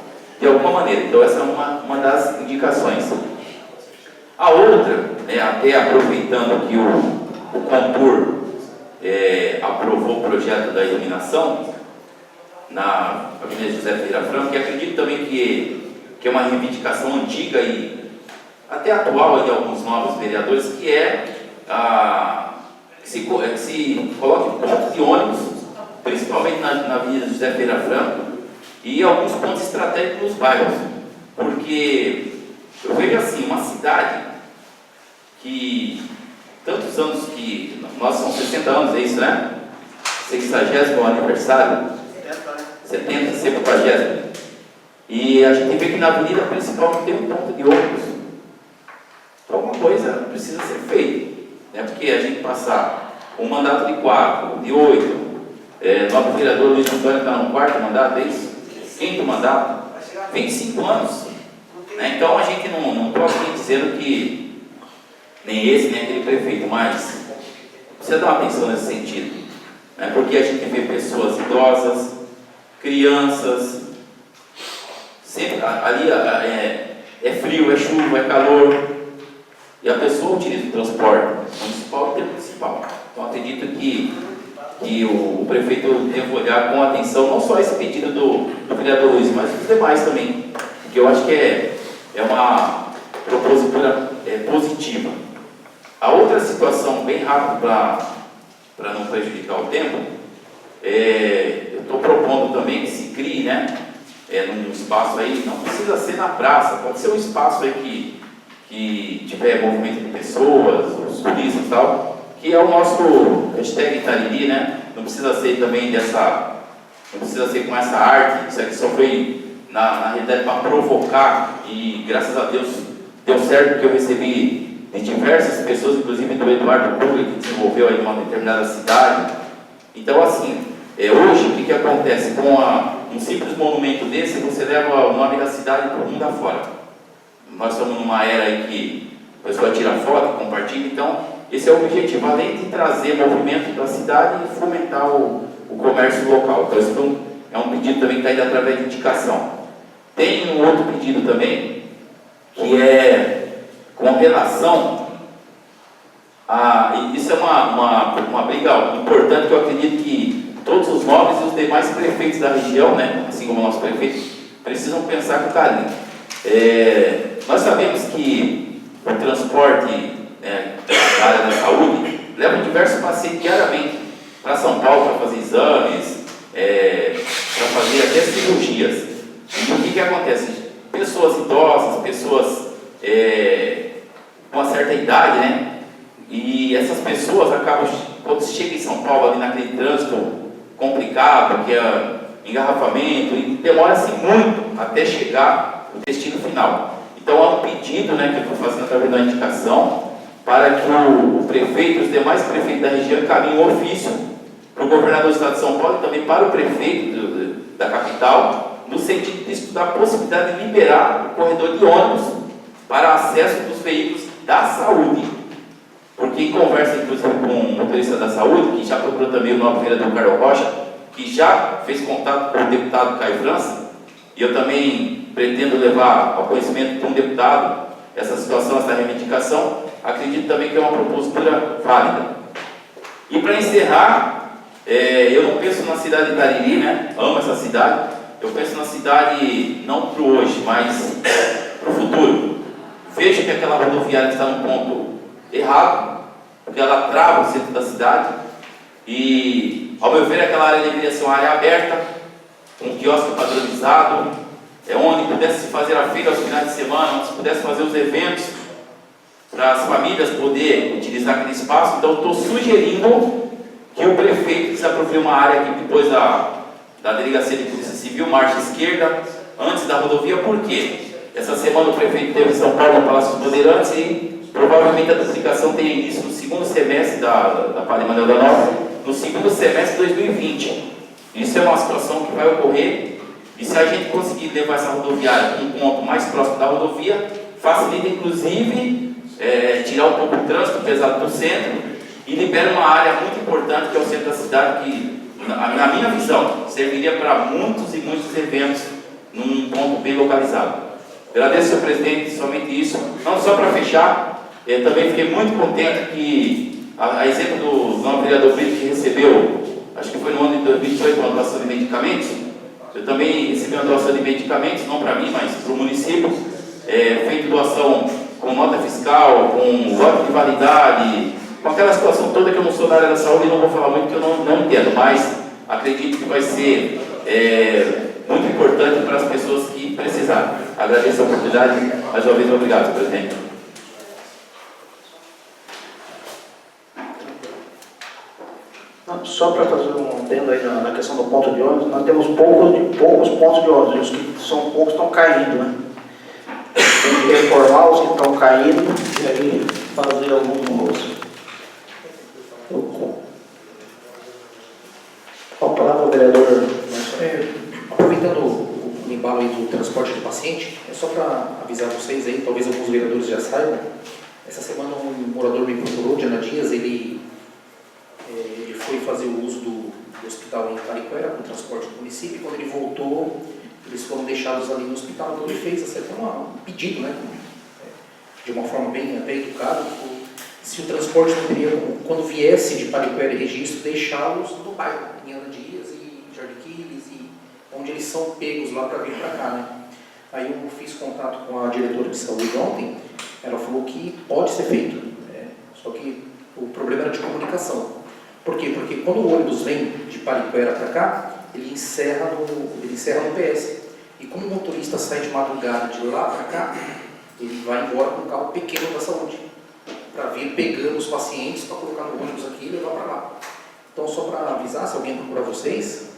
de alguma maneira. Então, essa é uma das indicações. A outra, até aproveitando que o Compur aprovou o projeto da iluminação na Avenida José Ferreira Franco, que acredito também que é uma reivindicação antiga e até atual de alguns novos vereadores, que que se coloque pontos de ônibus, principalmente na Avenida José Ferreira Franco, e alguns pontos estratégicos nos bairros, porque eu vejo assim, uma cidade que tantos anos que nós são 60 anos, é isso, né? 60º aniversário, 70, 70º, e a gente vê que na avenida principal não tem um ponto de ônibus. Então alguma coisa precisa ser feita, né? Porque a gente passar um mandato de 4, de 8, nosso vereador Luiz Antônio está no 4º mandato, é isso? 5º mandato, 25 anos, né? Então a gente não pode ir dizendo que nem esse, nem aquele prefeito, mas precisa dar uma atenção nesse sentido, né? Porque a gente vê pessoas idosas, crianças, sempre ali é frio, é chuva, é calor, e a pessoa utiliza o transporte municipal e intermunicipal. Então acredito que o prefeito deve olhar com atenção não só esse pedido do vereador Luiz, mas os demais também, porque eu acho que é uma propositura positiva. A outra situação, bem rápido para não prejudicar o tempo, eu estou propondo também que se crie, né, num espaço aí, não precisa ser na praça, pode ser um espaço aí que tiver movimento de pessoas, os turistas e tal, que é o nosso hashtag Itariri, né? Não precisa ser também não precisa ser com essa arte, isso aqui só foi na realidade para provocar, e graças a Deus deu certo, porque eu recebi de diversas pessoas, inclusive do Eduardo Cury, que desenvolveu aí uma determinada cidade. Então assim, hoje o que acontece com um simples monumento desse, você leva o nome da cidade para o mundo afora. Nós estamos numa era aí que a pessoa tira foto, compartilha, então esse é o objetivo, além de trazer movimento da cidade e fomentar o comércio local. Então isso é um pedido também que está indo através de indicação. Tem um outro pedido também, que é com relação isso é uma briga importante, que eu acredito que todos os nobres e os demais prefeitos da região, né, assim como o nosso prefeito, precisam pensar com carinho. Nós sabemos que o transporte da área da saúde leva diversos pacientes diariamente para São Paulo para fazer exames, para fazer até cirurgias. E o que acontece? Pessoas idosas, pessoas com uma certa idade, né? E essas pessoas acabam quando se chega em São Paulo, ali naquele trânsito complicado, que é engarrafamento, e demora-se muito até chegar no destino final. Então há um pedido, né, que eu estou fazendo através da indicação, para que o prefeito e os demais prefeitos da região encaminhem um ofício para o governador do estado de São Paulo e também para o prefeito da capital, no sentido de estudar a possibilidade de liberar o corredor de ônibus para acesso dos veículos da saúde. Porque em conversa, inclusive, com o motorista da saúde, que já procurou também o nobre vereador Carlos Rocha, que já fez contato com o deputado Caio França, e eu também pretendo levar ao conhecimento de um deputado essa situação, essa reivindicação, acredito também que é uma propositura válida. E para encerrar, eu não penso na cidade de Itariri, né? Amo essa cidade. Eu penso na cidade não para o hoje, mas para o futuro. Vejo que aquela rodoviária está num ponto errado, porque ela trava o centro da cidade. E, ao meu ver, aquela área deveria ser uma área aberta, com um quiosque padronizado, onde pudesse se fazer a feira aos finais de semana, onde se pudesse fazer os eventos, para as famílias poderem utilizar aquele espaço. Então, estou sugerindo que o prefeito desaproprie uma área aqui depois da Delegacia de Polícia Civil, marcha esquerda, antes da rodovia. Por quê? Essa semana o prefeito esteve em São Paulo, no Palácio dos Bandeirantes, e provavelmente a duplicação tem início no segundo semestre da Padre Manuel da Nova, no segundo semestre de 2020. Isso é uma situação que vai ocorrer, e se a gente conseguir levar essa rodoviária para um ponto mais próximo da rodovia, facilita inclusive tirar um pouco o trânsito pesado do centro e libera uma área muito importante que é o centro da cidade, que, na minha visão, serviria para muitos e muitos eventos num ponto bem localizado. Agradeço, senhor presidente, somente isso. Não só para fechar, também fiquei muito contente que, a exemplo do novo vereador Brito, que recebeu, acho que foi no ano de 2018, uma doação de medicamentos. Eu também recebi uma doação de medicamentos, não para mim, mas para o município, feito doação com nota fiscal, com voto de validade, com aquela situação toda que eu não sou da área da saúde e não vou falar muito, que eu não entendo, mas acredito que vai ser muito importante para as pessoas que precisarem. Agradeço a oportunidade, mais uma vez, obrigado, presidente. Só para fazer um adendo aí na questão do ponto de ônibus, nós temos poucos pontos de ônibus, os que são poucos estão caindo, né? Tem que reformar os que estão caindo e aí fazer alguns novos. Qual a palavra, vereador? Aproveitando o embalo aí do transporte de paciente, é só para avisar vocês aí, talvez alguns vereadores já saibam, essa semana um morador me procurou, Diana Dias, ele foi fazer o uso do hospital em Cariquera, com o transporte do município, e quando ele voltou, eles foram deixados ali no hospital, então ele fez um pedido, né, de uma forma bem educada, se o transporte não teria, quando viesse de Pariquera e Registro, deixá-los no bairro, em Ana Dias e Jardim Quiles, e onde eles são pegos lá para vir para cá, né. Aí eu fiz contato com a diretora de saúde ontem, ela falou que pode ser feito, só que o problema era de comunicação. Por quê? Porque quando o ônibus vem de Pariquera para cá, ele encerra no PS. E como o motorista sai de madrugada de lá para cá, ele vai embora com um carro pequeno da saúde, para vir pegando os pacientes, para colocar no ônibus aqui e levar para lá. Então, só para avisar, se alguém procurar vocês,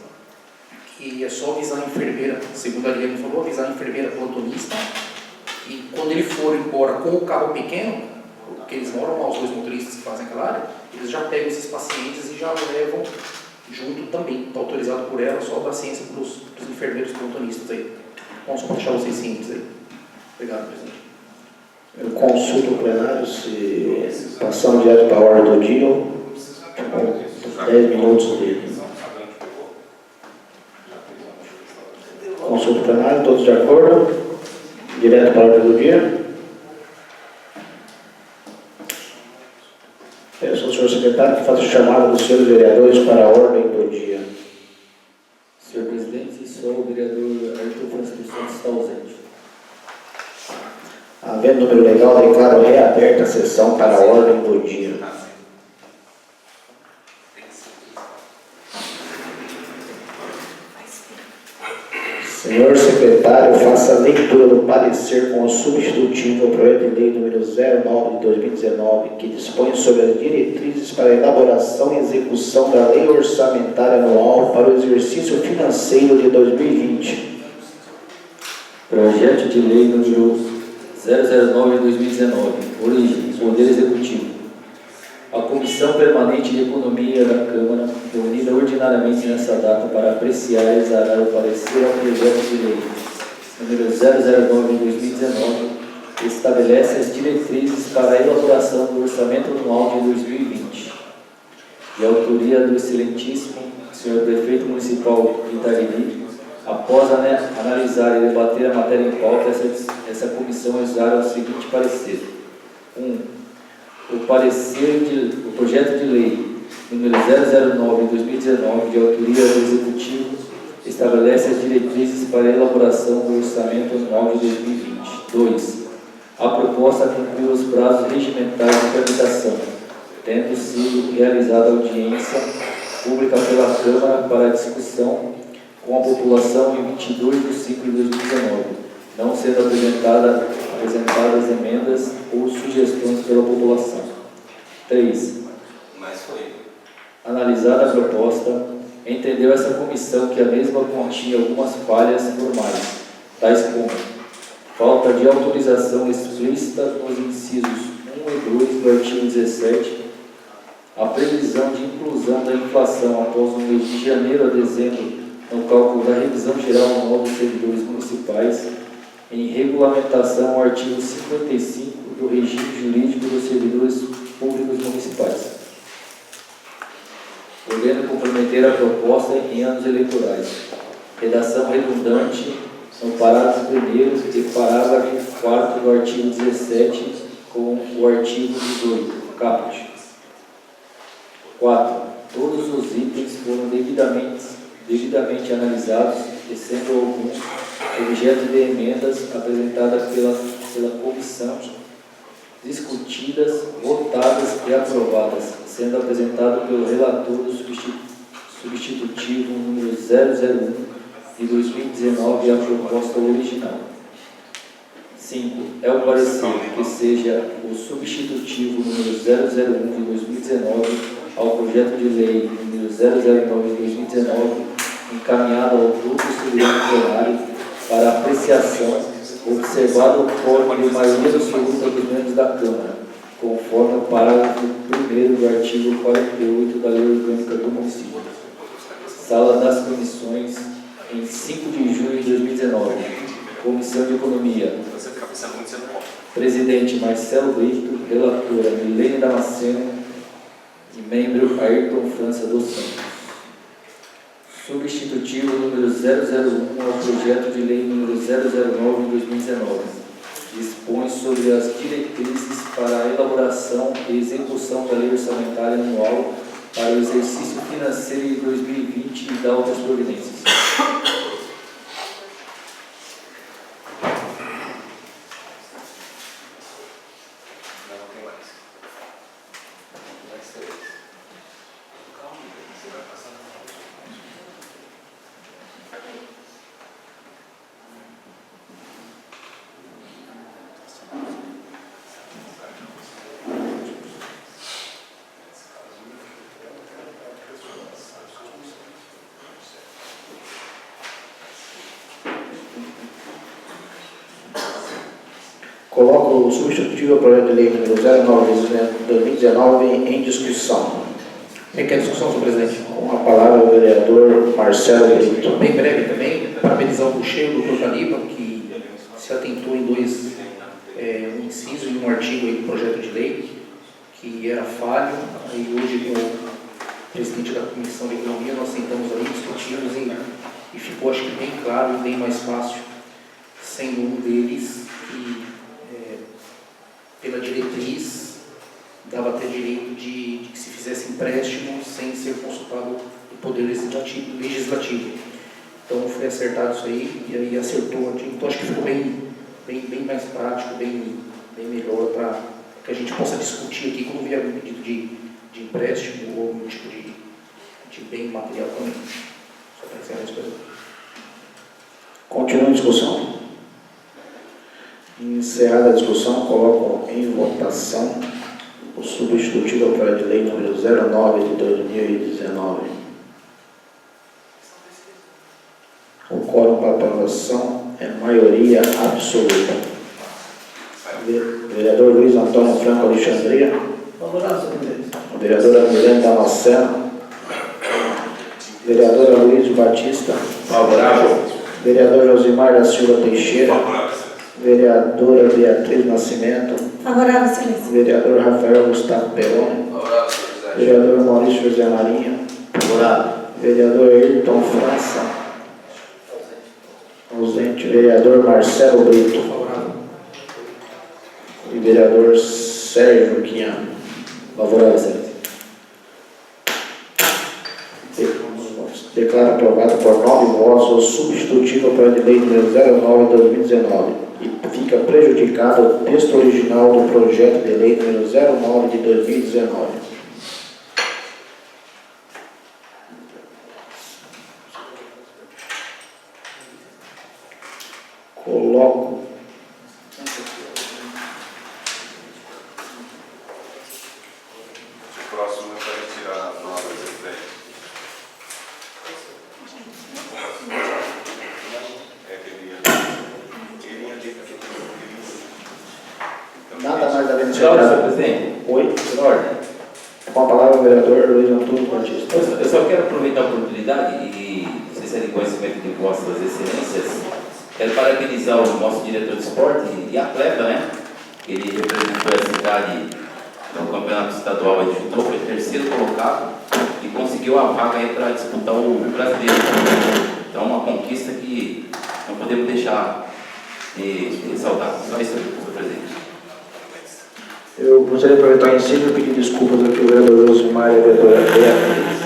que é só avisar a enfermeira, segundo a Liane falou, avisar a enfermeira plantonista, e quando ele for embora com o carro pequeno, porque eles moram lá, os dois motoristas que fazem aquela área, eles já pegam esses pacientes e já levam junto também. Está autorizado por ela, só dar ciência para os enfermeiros plantonistas aí. Vamos só deixar vocês cientes aí. Obrigado, presidente. Eu consulto o plenário se passamos direto para a ordem do dia, com 10 minutos de consulta plenário, todos de acordo? Direto para a ordem do dia. Peço ao senhor secretário que faça o chamado dos senhores vereadores para a ordem do dia. Senhor presidente, só o vereador Arthur Francisco Santos está ausente. Havendo número legal, declaro reaberta a sessão para a ordem do dia. Senhor secretário, faça a leitura do parecer com o substitutivo ao projeto de lei número 09 de 2019, que dispõe sobre as diretrizes para a elaboração e execução da lei orçamentária anual para o exercício financeiro de 2020. Projeto de lei número 009 de 2019. Origem: Poder Executivo. A Comissão Permanente de Economia da Câmara, reunida ordinariamente nessa data para apreciar e exarar o parecer ao projeto de lei número 009 de 2019, estabelece as diretrizes para a elaboração do Orçamento Anual de 2020. De autoria do excelentíssimo Senhor Prefeito Municipal de Itariri, após analisar e debater a matéria em pauta, essa comissão exara o seguinte parecer. 1. O projeto de lei número 009 de 2019, de autoria do Executivo, estabelece as diretrizes para a elaboração do Orçamento Anual de 2020. 2. A proposta cumpriu os prazos regimentais de tramitação, tendo sido realizada audiência pública pela Câmara para discussão com a população em 22 de 5 de 2019, não sendo apresentadas emendas ou sugestões pela população. 3. Analisada a proposta, entendeu essa comissão que a mesma continha algumas falhas formais, tais como falta de autorização explícita nos incisos 1 e 2 do artigo 17, a previsão de inclusão da inflação após o mês de janeiro a dezembro no cálculo da revisão geral anual dos servidores municipais, em regulamentação ao artigo 55 do regime jurídico dos servidores públicos municipais, podendo comprometer a proposta em anos eleitorais. Redação redundante no parágrafo 1º e parágrafo 4º do artigo 17 com o artigo 18, caput. 4. Todos os itens foram devidamente analisados, e sendo alguns objeto de emendas apresentadas pela comissão, discutidas, votadas e aprovadas, sendo apresentado pelo relator do substitutivo número 001 de 2019 a proposta original. 5. É o parecer que seja o substitutivo número 001 de 2019 ao projeto de lei número 009 de 2019, encaminhado ao grupo seguinte plenário para apreciação, observado o quórum de maioria absoluta dos membros da Câmara, conforme o parágrafo 1º do artigo 48 da Lei Orgânica do Município. Sala das Comissões, em 5 de junho de 2019. Comissão de Economia. Presidente Marcelo Brito, relatora Milene Damasceno e membro Ayrton França dos Santos. Substitutivo número 001 ao projeto de lei número 009 de 2019. Dispõe sobre as diretrizes para a elaboração e execução da lei orçamentária anual para o exercício financeiro de 2020 e dá outras providências. Coloco o substitutivo ao projeto de lei número 09 de 2019 em discussão. Requer discussão, senhor presidente. Com a palavra o vereador Marcelo Brito. Bem breve também, parabenizar o Bucheiro, o doutor Caliba, que se atentou em um inciso e um artigo aí do projeto de lei, que era falho, e hoje com o presidente da Comissão de Economia nós sentamos ali, discutimos e ficou, acho que bem claro e bem mais fácil, sendo um deles que, pela diretriz, dava até direito de que se fizesse empréstimo sem ser consultado o Poder Legislativo. Então foi acertado isso aí, e aí acertou. Então acho que ficou bem mais prático, bem melhor para que a gente possa discutir aqui quando vier algum pedido de empréstimo ou algum tipo de bem material também. Só para encerrar isso, nenhuma discussão? Encerrada a discussão, coloco em votação o substitutivo ao projeto de lei número 09 de 2019. O quórum para aprovação é maioria absoluta. Vereador Luiz Antônio Franco Alexandria. Favorável, senhor presidente. Vereadora Miranda Damasceno. Vereadora Luiz Batista. Favorável. Vereador Josimar da Silva Teixeira. Vereadora Beatriz Nascimento. Favorável, excelência. Vereador Rafael Gustavo Peroni. Vereador Maurício José Marinho. Favorável. Vereador Ayrton França. Ausente. Vereador Marcelo Brito. E vereador Sérgio Quiano. Favorável, excelência. Declaro aprovado por 9 votos o substitutivo ao projeto de lei número 09 de 2019 e fica prejudicado o texto original do projeto de lei número 09 de 2019. Coloco O próximo é para retirar novas referências. nada mais havendo ser Senhor tratado. presidente. Oi? Por ordem. Com a palavra o vereador Luiz Antônio Batista. Eu só quero aproveitar a oportunidade e, vocês terem conhecimento de vossas excelências, quero parabenizar o nosso diretor de esporte e atleta, né? Ele representou a cidade no campeonato estadual de judô, foi terceiro colocado e conseguiu a vaga aí para disputar o brasileiro. Então, uma conquista que não podemos deixar de ressaltar. Só isso, senhor presidente. Eu gostaria de aproveitar o ensino e pedir desculpas aqui ao vereador Josimar e à vereadora Beatriz.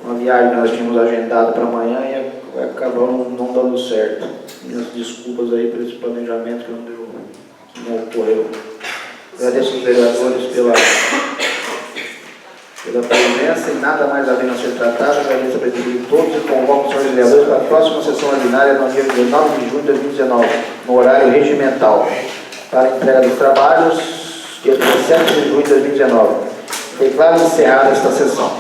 Uma viagem que nós tínhamos agendado para amanhã e acabou não dando certo. Minhas desculpas aí por esse planejamento que não ocorreu. Agradeço aos vereadores pela presença e nada mais havendo a ser tratado. Agradeço a presença de todos e convoco os senhores vereadores para a próxima sessão ordinária no dia 19 de junho de 2019, no horário regimental, para a entrega dos trabalhos, dia 17 de junho de 2019. Declaro encerrada esta sessão.